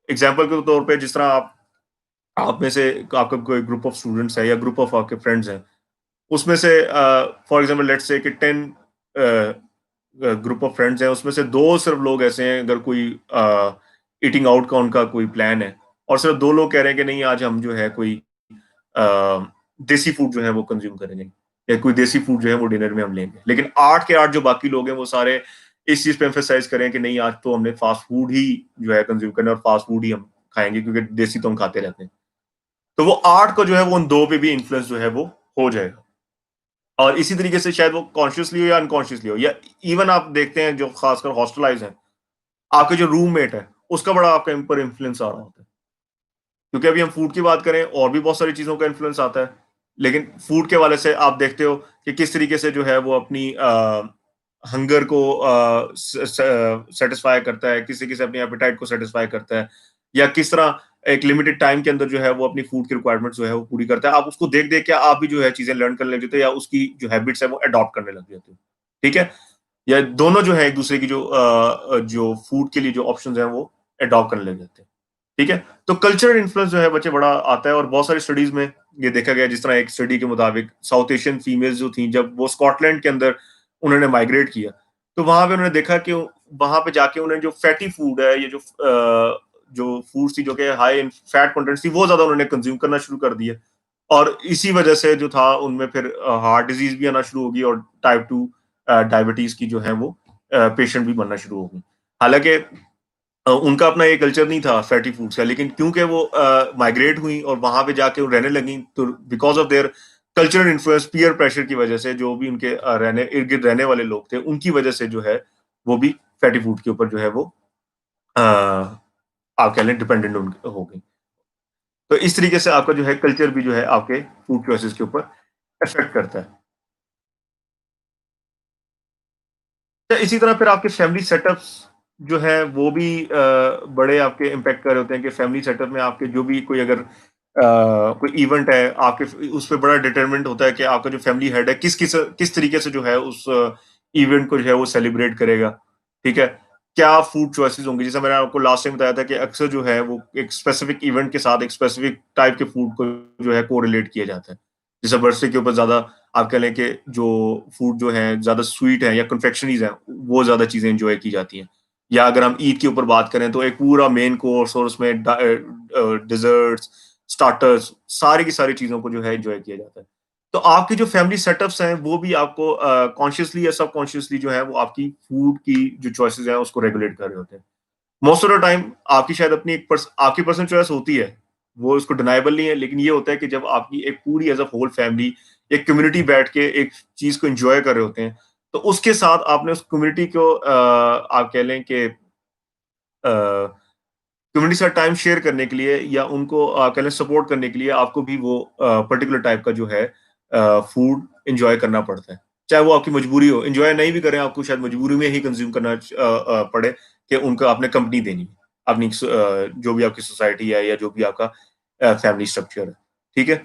एग्जाम्पल के तौर पे, जिस तरह आप में से आपका कोई ग्रुप ऑफ स्टूडेंट्स है या ग्रुप ऑफ आपके फ्रेंड्स हैं, उसमें से फॉर एग्जाम्पल लेट्स से कि 10 ग्रुप ऑफ फ्रेंड्स हैं, उसमें से दो सिर्फ लोग ऐसे हैं, अगर कोई ईटिंग आउट का उनका कोई प्लान है, और सिर्फ दो लोग कह रहे हैं कि नहीं आज हम जो है कोई अ, देसी फूड जो है वो कंज्यूम करेंगे, या कोई देसी फूड जो है वो डिनर में हम लेंगे, लेकिन 8 के 8 जो बाकी लोग हैं वो सारे इस चीज पे एम्फेसाइज करें कि नहीं आज तो हमने फास्ट फूड ही जो है कंज्यूम करना है, और फास्ट फूड ही हम खाएंगे क्योंकि देसी तो हम खाते रहते हैं। तो वो 8 को जो है वो उन दो पे भी इन्फ्लुएंस जो है वो हो जाएगा। और इसी तरीके से शायद वो कॉन्शियसली हो या अनकॉन्शियसली हो, या इवन आप देखते हैं जो खासकर हॉस्टलाइज हैं, आपके जो रूममेट है उसका बड़ा आपके ऊपर इन्फ्लुएंस आ रहा होता है, क्योंकि अभी हम फूड की बात करें और भी बहुत सारी चीजों का इन्फ्लुएंस आता है, लेकिन फूड के वाले से आप देखते हो कि किस तरीके से जो है वो अपनी हंगर को सेटिस्फाई करता है, किसी किसी अपनी एपेटाइट को सेटिस्फाई करता है, या किस तरह एक लिमिटेड टाइम के अंदर जो है वो अपनी फूड की रिक्वायरमेंट जो है वो पूरी करता है। आप उसको देख देख के आप भी जो है चीजें लर्न करने लग जाते हो, या उसकी जो हैबिट्स है वो अडॉप्ट करने लग जाते हो। ठीक है। या दोनों जो है एक दूसरे की जो फूड के लिए जो ऑप्शंस हैं वो अडॉप्ट करने लग जाते हैं। ठीक है। तो कल्चरल इन्फ्लुएंस जो है बच्चे बड़ा आता है, और बहुत सारी स्टडीज में ये देखा गया, जिस तरह एक स्टडी के मुताबिक साउथ एशियन फीमेल्स जो थी, जब वो स्कॉटलैंड के अंदर उन्होंने माइग्रेट किया, तो वहां पे उन्होंने देखा कि वहां पे जाके उन्होंने जो फैटी फूड है, ये जो फूड थी जो कि हाई इन फैट कंटेंट थी, वो ज्यादा उन्होंने कंज्यूम करना शुरू कर दिया, और इसी वजह से जो था उनमें फिर हार्ट डिजीज भी आना शुरू होगी, और टाइप 2 डायबिटीज की जो है वो पेशेंट भी बनना शुरू होगी। हालांकि उनका अपना ये कल्चर नहीं था फैटी फूड्स का, लेकिन क्योंकि वो माइग्रेट हुई और वहां पे जाके वो रहने लगी, तो because of there cultural influence, peer pressure की वजह से, जो भी उनके रहने इर्द गिर्द रहने वाले लोग थे उनकी वजह से जो है वो भी फैटी फूड के ऊपर जो है वो आप कह लें डिपेंडेंट हो गई। तो इस तरीके से आपका जो है कल्चर भी जो है आपके फूड चॉइसेस के ऊपर इफेक्ट करता है। तो इसी तरह फिर आपके फैमिली सेटअप्स जो है वो भी बड़े आपके इम्पैक्ट कर रहे होते हैं, कि फैमिली सेटअप में आपके जो भी कोई अगर कोई इवेंट है आपके, उस पे बड़ा डिटरमिनेंट होता है कि आपका जो फैमिली हेड है किस तरीके से जो है उस इवेंट को जो है वो सेलिब्रेट करेगा। ठीक है। क्या फूड चॉइसेस होंगी, जैसे मैंने आपको लास्ट टाइम बताया था कि अक्सर जो है वो एक स्पेसिफिक इवेंट के साथ एक स्पेसिफिक टाइप के फूड को जो है कोरिलेट किया जाता है। जैसे बर्थडे के ऊपर ज्यादा आप कह लें कि जो फूड जो है ज्यादा स्वीट है या कन्फेक्शनीज है, वो ज्यादा चीजें एंजॉय की जाती हैं। या अगर हम ईद के ऊपर बात करें तो एक पूरा मेन कोर्स और उसमें डिजर्ट्स, स्टार्टर्स, सारी की सारी चीजों को जो है एंजॉय किया जाता है। तो आपके जो फैमिली सेटअप्स हैं वो भी आपको कॉन्शियसली या सबकॉन्शियसली जो है वो आपकी फूड की जो चॉइसेस हैं उसको रेगुलेट कर रहे होते हैं। मोस्ट ऑफ द टाइम आपकी शायद अपनी आपकी पर्सनल चॉइस होती है, वो इसको डिनाइबल नहीं है, लेकिन ये होता है कि जब आपकी एक पूरी एज अ होल फैमिली, एक कम्युनिटी बैठ के एक चीज को एंजॉय कर रहे होते हैं, तो उसके साथ आपने उस कम्युनिटी को आप कह लें कि कम्युनिटी के साथ टाइम शेयर करने के लिए या उनको कह लें सपोर्ट करने के लिए आपको भी वो पर्टिकुलर टाइप का जो है फूड एंजॉय करना पड़ता है। चाहे वो आपकी मजबूरी हो, एंजॉय नहीं भी करें, आपको शायद मजबूरी में ही कंज्यूम करना पड़े कि उनको आपने कंपनी देनी है, अपनी जो भी आपकी सोसाइटी है या जो भी आपका फैमिली स्ट्रक्चर है, ठीक है?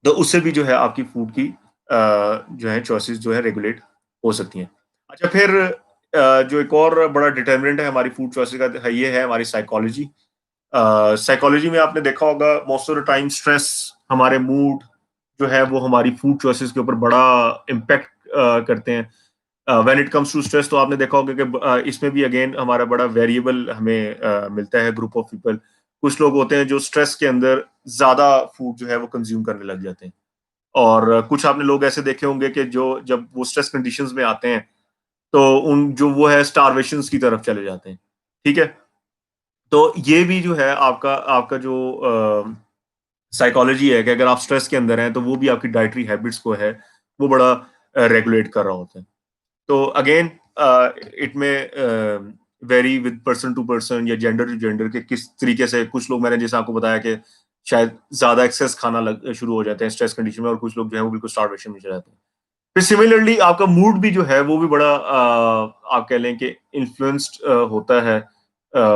तो उससे भी जो है आपकी फूड की जो है चॉइसेस जो है रेगुलेट हो सकती हैं। अच्छा, फिर जो एक और बड़ा डिटर्मिनेंट है हमारी फूड चॉइसेस का है, ये है हमारी साइकोलॉजी। साइकोलॉजी में आपने देखा होगा most of the time stress, हमारे मूड जो है वो हमारी फूड चॉइसेस के ऊपर बड़ा इम्पैक्ट करते हैं। When it comes to stress, तो आपने देखा होगा कि इसमें भी अगेन हमारा बड़ा वेरिएबल हमें मिलता है, ग्रुप ऑफ पीपल। कुछ लोग होते हैं जो स्ट्रेस के अंदर ज्यादा फूड जो है वो कंज्यूम करने लग जाते हैं, और कुछ आपने लोग ऐसे देखे होंगे कि जो जब वो स्ट्रेस कंडीशंस में आते हैं तो उन जो वो है स्टारवेशन की तरफ चले जाते हैं, ठीक है? तो ये भी जो है आपका आपका जो साइकोलॉजी है कि अगर आप स्ट्रेस के अंदर हैं तो वो भी आपकी डाइटरी हैबिट्स को है वो बड़ा रेगुलेट कर रहा होता है। तो again it may vary with person to person या जेंडर टू जेंडर के किस तरीके से, कुछ लोग मैंने जैसे आपको बताया कि शायद ज्यादा एक्सेस खाना शुरू हो जाते हैं स्ट्रेस कंडीशन में, और कुछ लोग जो है वो बिल्कुल स्टारवेशन में चले जाते हैं। फिर सिमिलरली आपका मूड भी जो है वो भी बड़ा आप कह लें कि इन्फ्लुएंस्ड होता है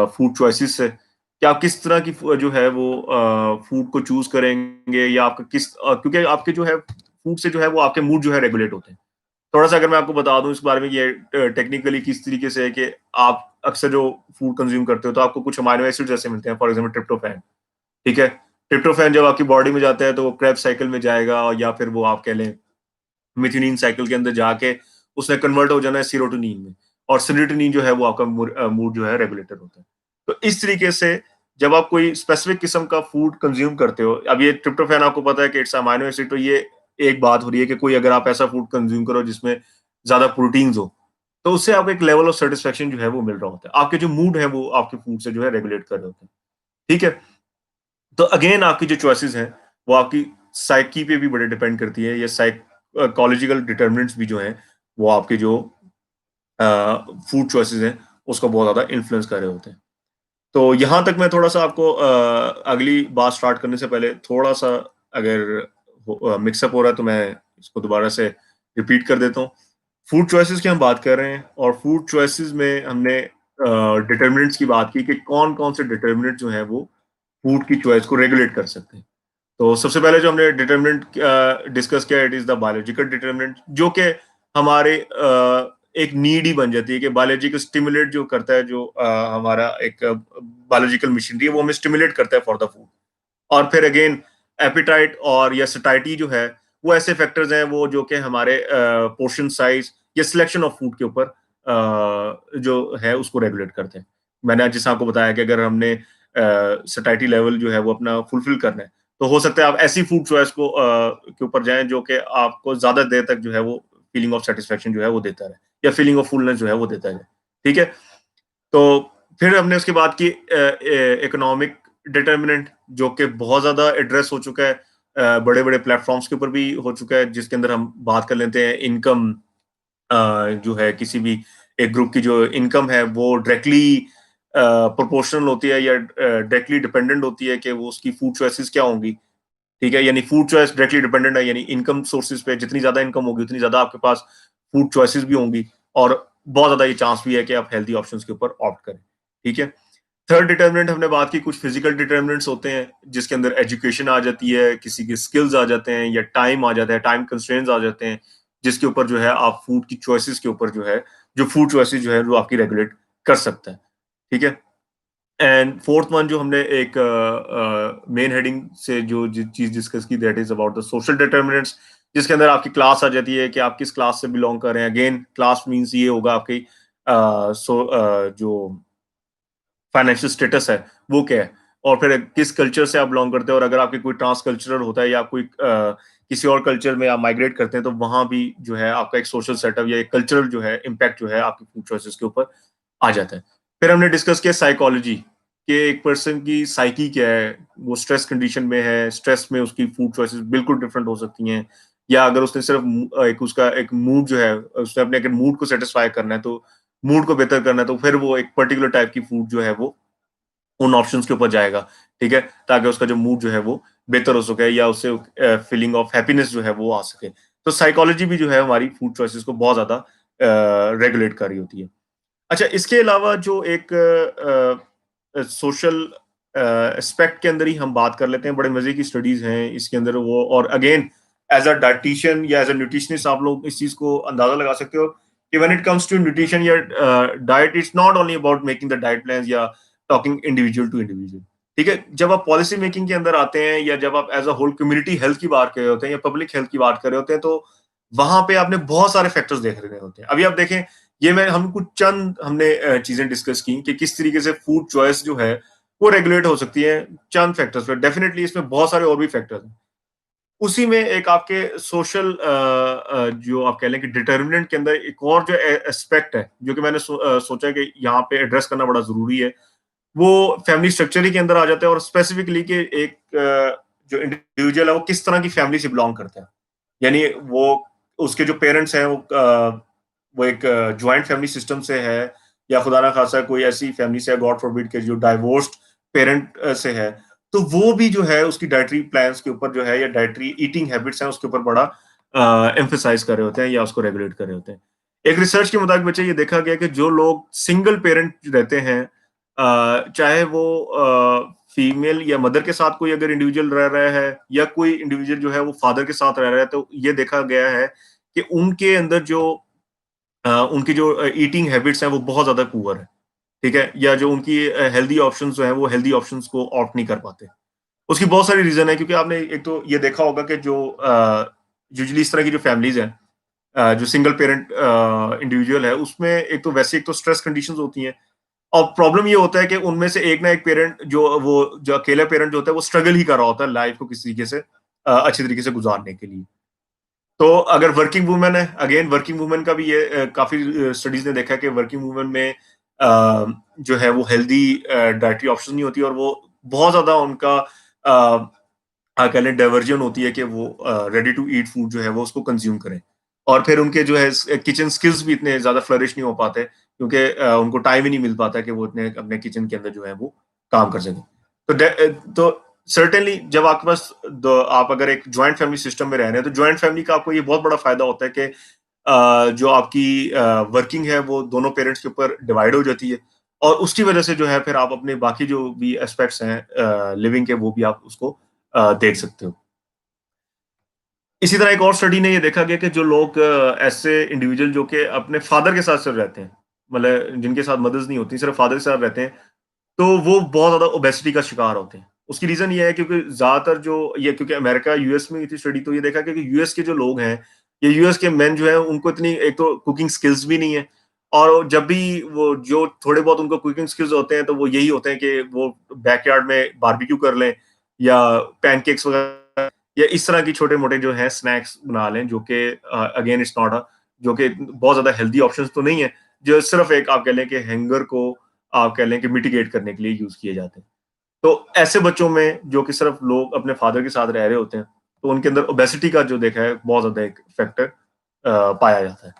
फूड चॉइसेस से, कि आप किस तरह की जो है वो फूड को चूज करेंगे, या आपका क्योंकि आपके जो है फूड से जो है वो आपके मूड जो है रेगुलेट होते हैं। थोड़ा सा अगर मैं आपको बता दूं इस बारे में, ये टेक्निकली किस तरीके से है कि आप अक्सर जो फूड कंज्यूम करते हो तो आपको कुछ अमाइनो एसिड ऐसे मिलते हैं, फॉर एग्जाम्पल ट्रिप्टोफैन, ठीक है? ट्रिप्टोफैन जब आपकी बॉडी में जाता है तो वो क्रेब्स साइकिल में जाएगा, या फिर वो आप कह लें मिथेनिन साइकिल के अंदर जाके उसने कन्वर्ट हो जाना है सीरोटोनिन में, और सीरोटोनिन जो है वो आपका मूड जो है रेगुलेटर होता है। तो इस तरीके से जब आप कोई स्पेसिफिक किस्म का फूड कंज्यूम करते हो, अब ये ट्रिप्टोफैन आपको पता है कि इट्स अमाइनो एसिड, तो ये एक बात हो रही है कि कोई अगर आप ऐसा फूड कंज्यूम करो जिसमें ज्यादा प्रोटीन्स हो, तो उससे आपको एक लेवल ऑफ सेटिस्फेक्शन जो है वो मिल रहा होता है, आपके जो मूड है वो आपके फूड से जो है रेगुलेट कर रहे होते हैं, ठीक है? तो अगेन आपकी जो चॉइसेस हैं वो आपकी साइकी पे भी बड़े डिपेंड करती है, या साइकोलॉजिकल डिटर्मिनेंट्स भी जो हैं वो आपके जो फूड चॉइसेस हैं उसको बहुत ज्यादा इन्फ्लुएंस कर रहे होते हैं। तो यहां तक मैं थोड़ा सा आपको अगली बात स्टार्ट करने से पहले थोड़ा सा अगर मिक्सअप हो रहा है तो मैं इसको दोबारा से रिपीट कर देता हूँ। फूड चॉइसेस की हम बात कर रहे हैं, और फूड चॉइसेस में हमने डिटर्मिनेंट्स की बात की कि कौन कौन से डिटर्मिनेंट जो है वो फूड की चॉइस को रेगुलेट कर सकते हैं। तो सबसे पहले जो हमने डिटर्मिनेंट डिस्कस किया, it is the biological determinant, जो कि हमारे एक नीड ही बन जाती है कि बायोलॉजिकल स्टिमुलेट जो करता है, जो हमारा एक बायोलॉजिकल मशीनरी है वो हमें स्टिमुलेट करता है फॉर द फूड। और फिर अगेन एपिटाइट और या सटाइटी जो है वो ऐसे फैक्टर्स हैं वो जो कि हमारे पोर्शन साइज या सिलेक्शन ऑफ फूड के ऊपर जो है उसको रेगुलेट करते हैं। मैंने जैसे आपको बताया कि अगर हमने सटाइटी लेवल जो है वो अपना फुलफिल करना है, तो हो सकता है आप ऐसी फूड चॉइस को के ऊपर जाएं जो कि आपको ज्यादा देर तक जो है वो फीलिंग ऑफ सेटिस्फेक्शन जो है वो देता रहे, या फीलिंग ऑफ फुलनेस जो है वो देता रहे, ठीक है? तो फिर हमने उसके बाद की इकोनॉमिक डिटर्मिनेंट, जो कि बहुत ज्यादा एड्रेस हो चुका है, बड़े बड़े प्लेटफॉर्म्स के ऊपर भी हो चुका है, जिसके अंदर हम बात कर लेते हैं इनकम। जो है किसी भी एक ग्रुप की जो इनकम है वो डायरेक्टली प्रोपोर्शनल होती है, या डायरेक्टली डिपेंडेंट होती है कि वो उसकी फूड चॉइसेस क्या होंगी, ठीक है? यानी फूड चॉइस डायरेक्टली डिपेंडेंट है, यानी इनकम सोर्सेज पे जितनी ज्यादा इनकम होगी उतनी ज्यादा आपके पास फूड चॉइसेस भी होंगी, और बहुत ज्यादा ये चांस भी है कि आप हेल्दी ऑप्शंस के ऊपर ऑप्ट करें, ठीक है? थर्ड डिटर्मिनेंट हमने बात की, कुछ फिजिकल डिटर्मिनेंट्स होते हैं जिसके अंदर एजुकेशन आ जाती है, किसी के स्किल्स आ जाते हैं, या टाइम आ जाता है, टाइम कंस्ट्रेंट्स आ जाते हैं, जिसके ऊपर जो है आप फूड की चॉइसेस के ऊपर जो है जो फूड चॉइसेस जो है वो आपकी रेगुलेट कर सकता है, ठीक है? एंड फोर्थ वन जो हमने एक मेन हेडिंग से जो चीज डिस्कस की, that is about the social determinants, जिसके अंदर आपकी क्लास आ जाती है कि आप किस क्लास से बिलोंग कर रहे हैं। अगेन क्लास मींस ये होगा आपकी जो फाइनेंशियल स्टेटस है वो क्या है, और फिर किस कल्चर से आप बिलोंग करते हैं, और अगर आपके कोई ट्रांस कल्चरल होता है या कोई किसी और कल्चर में आप माइग्रेट करते हैं, तो वहां भी जो है आपका एक सोशल सेटअप या एक कल्चरल जो है इम्पैक्ट जो है आपकी फूड चॉइसेस के ऊपर आ जाता है। फिर हमने डिस्कस किया साइकोलॉजी, कि एक पर्सन की साइकी क्या है, वो स्ट्रेस कंडीशन में है, स्ट्रेस में उसकी फूड चॉइसेस बिल्कुल डिफरेंट हो सकती हैं, या अगर उसने सिर्फ एक उसका एक मूड जो है, उसने अपने अगर मूड को सेटिस्फाई करना है, तो मूड को बेहतर करना है, तो फिर वो एक पर्टिकुलर टाइप की फूड जो है वो उन ऑप्शंस के ऊपर जाएगा, ठीक है? ताकि उसका जो मूड जो है वो बेहतर हो सके, या उससे फीलिंग ऑफ हैप्पीनेस जो है वो आ सके। तो साइकोलॉजी भी जो है हमारी फूड चॉइसेस को बहुत ज्यादा रेगुलेट कर रही होती है। अच्छा, इसके अलावा जो एक सोशल एस्पेक्ट के अंदर ही हम बात कर लेते हैं, बड़े मजे की स्टडीज हैं इसके अंदर वो, और अगेन एज अ डाइटिशियन या एज अ न्यूट्रिशनिस्ट आप लोग इस चीज को अंदाजा लगा सकते हो कि when it comes to nutrition या diet, it's not only about making the diet plan या टॉकिंग इंडिविजुअल टू इंडिविजुअल। ठीक है, जब आप पॉलिसी मेकिंग के अंदर आते हैं या जब आप as a whole community health की बात कर रहे होते हैं या पब्लिक हेल्थ की बात कर रहे होते हैं, तो वहां पे आपने बहुत सारे फैक्टर्स देख रहे होते हैं। अभी आप देखें, ये मैं हम कुछ चंद हमने चीजें डिस्कस की कि किस तरीके से फूड चॉइस जो है वो रेगुलेट हो सकती है चंद फैक्टर्स पे। डेफिनेटली इसमें बहुत सारे और भी फैक्टर्स हैं। उसी में एक आपके सोशल जो आप कह लें कि डिटर्मिनेंट के अंदर एक और जो एस्पेक्ट है जो कि मैंने सोचा कि यहाँ पे एड्रेस करना बड़ा जरूरी है, वो फैमिली स्ट्रक्चर ही के अंदर आ जाता है, और स्पेसिफिकली कि एक जो इंडिविजुअल है वो किस तरह की फैमिली से बिलोंग करता है। यानी वो उसके जो पेरेंट्स हैं वो एक ज्वाइंट फैमिली सिस्टम से है, या खुदा ना खासा कोई ऐसी फैमिली से है, गॉड फॉरबिड के जो डाइवोर्स्ड पेरेंट से है, तो वो भी जो है उसकी डाइटरी प्लान्स के ऊपर जो है या डाइटरी ईटिंग हैबिट्स हैं उसके ऊपर बड़ा एम्फेसाइज कर रहे होते हैं या उसको रेगुलेट कर रहे होते हैं। एक रिसर्च के मुताबिक बच्चे ये देखा गया कि जो लोग सिंगल पेरेंट रहते हैं, चाहे वो फीमेल या मदर के साथ कोई अगर इंडिविजुअल रह रहा है या कोई इंडिविजुअल जो है वो फादर के साथ रह रहा है, तो ये देखा गया है कि उनके अंदर जो उनकी जो ईटिंग हैबिट्स हैं वो बहुत ज्यादा पुअर है। ठीक है, या जो उनकी हेल्दी ऑप्शंस जो है वो हेल्दी ऑप्शंस को ऑप्ट नहीं कर पाते। उसकी बहुत सारी रीजन है, क्योंकि आपने एक तो ये देखा होगा कि जो यूजली इस तरह की जो फैमिलीज हैं, जो सिंगल पेरेंट इंडिविजुअल है, उसमें एक तो वैसे एक तो स्ट्रेस कंडीशंस होती हैं, और प्रॉब्लम ये होता है कि उनमें से एक ना एक पेरेंट जो अकेला पेरेंट जो होता है वो स्ट्रगल ही कर रहा होता है लाइफ को किसी तरीके से अच्छी तरीके से गुजारने के लिए। तो अगर वर्किंग वुमेन है, अगेन वर्किंग वुमेन का भी ये काफी स्टडीज ने देखा है कि वर्किंग वुमेन में जो है वो हेल्दी डाइटरी ऑप्शन नहीं होती, और वो बहुत ज्यादा उनका कह लें डाइवर्जन होती है कि वो रेडी टू ईट फूड जो है वो उसको कंज्यूम करें। और फिर उनके जो है किचन स्किल्स भी इतने ज्यादा फ्लरिश नहीं हो पाते, क्योंकि उनको टाइम ही नहीं मिल पाता कि वो इतने अपने किचन के अंदर जो है वो काम कर सकें। तो सर्टेनली जब आपके पास आप अगर एक ज्वाइंट फैमिली सिस्टम में रह रहे हैं, तो ज्वाइंट फैमिली का आपको ये बहुत बड़ा फायदा होता है कि जो आपकी वर्किंग है वो दोनों पेरेंट्स के ऊपर डिवाइड हो जाती है, और उसकी वजह से जो है फिर आप अपने बाकी जो भी एस्पेक्ट्स हैं लिविंग के, वो भी आप उसको देख सकते हो। इसी तरह एक और स्टडी ने ये देखा गया कि जो लोग ऐसे इंडिविजुअल जो कि अपने फादर के साथ सिर्फ रहते हैं, मतलब जिनके साथ मदर्स नहीं होती, सिर्फ फादर के साथ रहते हैं, तो वो बहुत ज्यादा ओबेसिटी का शिकार होते हैं। उसकी रीजन ये है क्योंकि ज्यादातर जो ये, क्योंकि अमेरिका यूएस में हुई थी स्टडी, तो ये देखा कि यूएस के जो लोग हैं, ये यूएस के मेन जो है उनको इतनी एक तो कुकिंग स्किल्स भी नहीं है, और जब भी वो जो थोड़े बहुत उनको कुकिंग स्किल्स होते हैं तो वो यही होते हैं कि वो बैकयार्ड में बारबेक्यू कर लें, या पैनकेक्स वगैरह, या इस तरह की छोटे मोटे जो है स्नैक्स बना लें, जो कि अगेन इट्स नॉट जो कि बहुत ज्यादा हेल्दी ऑप्शंस तो नहीं है, जो सिर्फ एक आप कह लें कि हैंगर को आप कह लें कि मिटिगेट करने के लिए यूज किए जाते हैं। तो ऐसे बच्चों में जो कि सिर्फ लोग अपने फादर के साथ रह रहे होते हैं, तो उनके अंदर ओबेसिटी का जो देखा है बहुत ज्यादा एक फैक्टर पाया जाता है।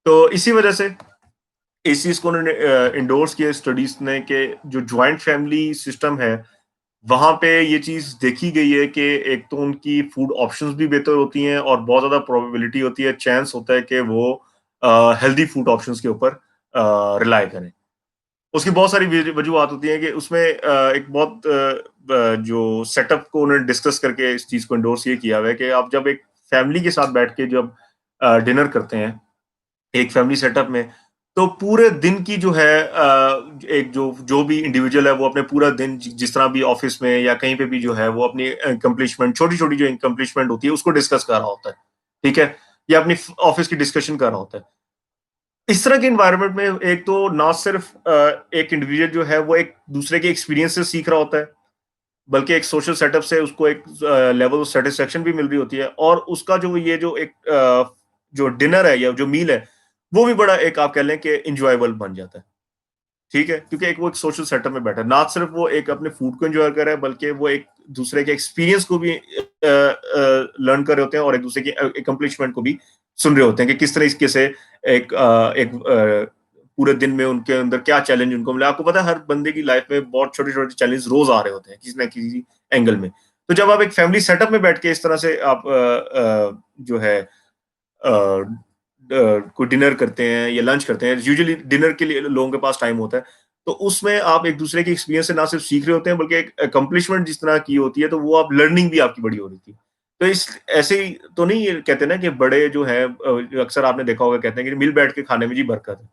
तो इसी वजह से इस चीज को उन्होंने इंडोर्स किया स्टडीज ने कि जो ज्वाइंट फैमिली सिस्टम है, वहां पे ये चीज देखी गई है कि एक तो उनकी फूड ऑप्शंस भी बेहतर होती हैं, और बहुत ज्यादा प्रोबेबिलिटी होती है, चांस होता है कि वो हेल्दी फूड ऑप्शंस के ऊपर रिलाई करें। उसकी बहुत सारी वजूहत होती हैं कि उसमें एक बहुत जो सेटअप को उन्होंने डिस्कस करके इस चीज को इंडोर्स ये किया हुआ है कि आप जब एक फैमिली के साथ बैठ के जब डिनर करते हैं एक फैमिली सेटअप में, तो पूरे दिन की जो है एक जो जो भी इंडिविजुअल है वो अपने पूरा दिन जिस तरह भी ऑफिस में या कहीं पे भी जो है वो अपनी कंप्लीशमेंट, छोटी छोटी जो इंकम्प्लीशमेंट होती है उसको डिस्कस कर रहा होता है। ठीक है, या अपनी ऑफिस की डिस्कशन कर रहा होता है। इस तरह के इन्वायरमेंट में एक तो ना सिर्फ एक इंडिविजुअल जो है वो एक दूसरे के एक्सपीरियंस से सीख रहा होता है, बल्कि एक सोशल सेटअप से उसको एक लेवल ऑफ सेटिस्फेक्शन भी मिल रही होती है, और उसका जो ये जो एक जो डिनर है या जो मील है, वो भी बड़ा एक आप कह लें कि इंजॉयबल बन जाता है। ठीक है, क्योंकि एक वो एक सोशल सेटअप में बैठा है, ना सिर्फ वो एक अपने फूड को एंजॉय कर रहा है, बल्कि वो एक दूसरे के एक्सपीरियंस को भी लर्न कर रहे होते हैं, और एक दूसरे की अकम्पलिशमेंट को भी सुन रहे होते हैं कि किस तरीके से पूरे दिन में उनके अंदर क्या चैलेंज उनको मिला। आपको पता है हर बंदे की लाइफ में बहुत छोटे छोटे चैलेंज रोज आ रहे होते हैं किसी ना किसी एंगल में। तो जब आप एक फैमिली सेटअप में बैठ के इस तरह से आप जो है कोई डिनर करते हैं या लंच करते हैं, यूजुअली डिनर के लिए लोगों के पास टाइम होता है, तो उसमें आप एक दूसरे के एक्सपीरियंस से ना सिर्फ सीख रहे होते हैं, बल्कि एक अकम्पलिशमेंट जिस तरह की होती है, तो वो आप लर्निंग भी आपकी बड़ी हो रही थी। तो इस ऐसे ही तो नहीं, ये कहते हैं ना कि बड़े जो है जो अक्सर आपने देखा होगा, कहते हैं कि मिल बैठ के खाने में जी बरकत है।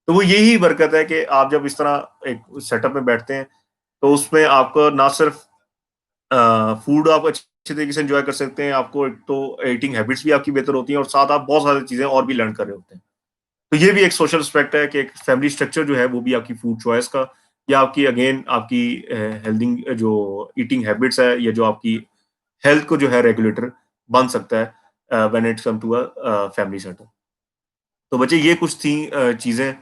तो वो यही बरकत है कि आप जब इस तरह एक सेटअप में बैठते हैं, तो उसमें आपको ना सिर्फ फूड आप अच्छे तरीके से एन्जॉय कर सकते हैं, आपको एक तो ईटिंग हैबिट्स भी आपकी बेहतर होती हैं और साथ आप बहुत सारी चीज़ें और भी लर्न कर रहे होते हैं। तो ये भी एक सोशल एस्पेक्ट है कि एक फैमिली स्ट्रक्चर जो है वो भी आपकी फूड चॉइस का या आपकी अगेन आपकी हेल्थिंग जो ईटिंग हैबिट्स है या जो आपकी हेल्थ को जो है रेगुलेटर बन सकता है when it's come to family setup. तो बच्चे ये कुछ थी चीज़ें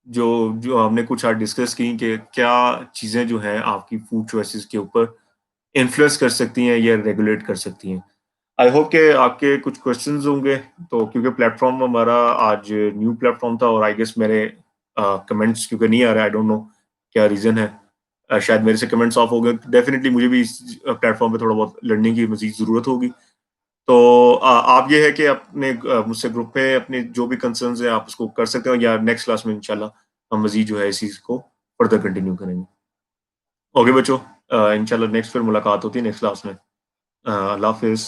जो जो हमने कुछ आज डिस्कस की कि क्या चीज़ें जो हैं आपकी फूड चॉइसेस के ऊपर इन्फ्लुएंस कर सकती हैं या रेगुलेट कर सकती हैं। आई होप कि आपके कुछ क्वेश्चंस होंगे, तो क्योंकि प्लेटफ़ॉर्म हमारा आज न्यू प्लेटफ़ॉर्म था और आई गेस मेरे कमेंट्स क्योंकि नहीं आ रहे, आई डोंट नो क्या रीज़न है। शायद मेरे से कमेंट्स ऑफ हो गए, डेफ़िनिटली मुझे भी इस प्लेटफ़ॉर्म पे थोड़ा बहुत लर्निंग की मज़ीद ज़रूरत होगी। तो आप ये है कि अपने मुझसे ग्रुप पे अपने जो भी कंसर्न्स हैं आप उसको कर सकते हो या नेक्स्ट क्लास में इंशाल्लाह हम मज़ीद जो है इस चीज़ को फर्दर कंटिन्यू करेंगे। ओके बच्चों, इंशाल्लाह नेक्स्ट फिर मुलाकात होती है नेक्स्ट क्लास में। अल्लाह हाफ़िज़।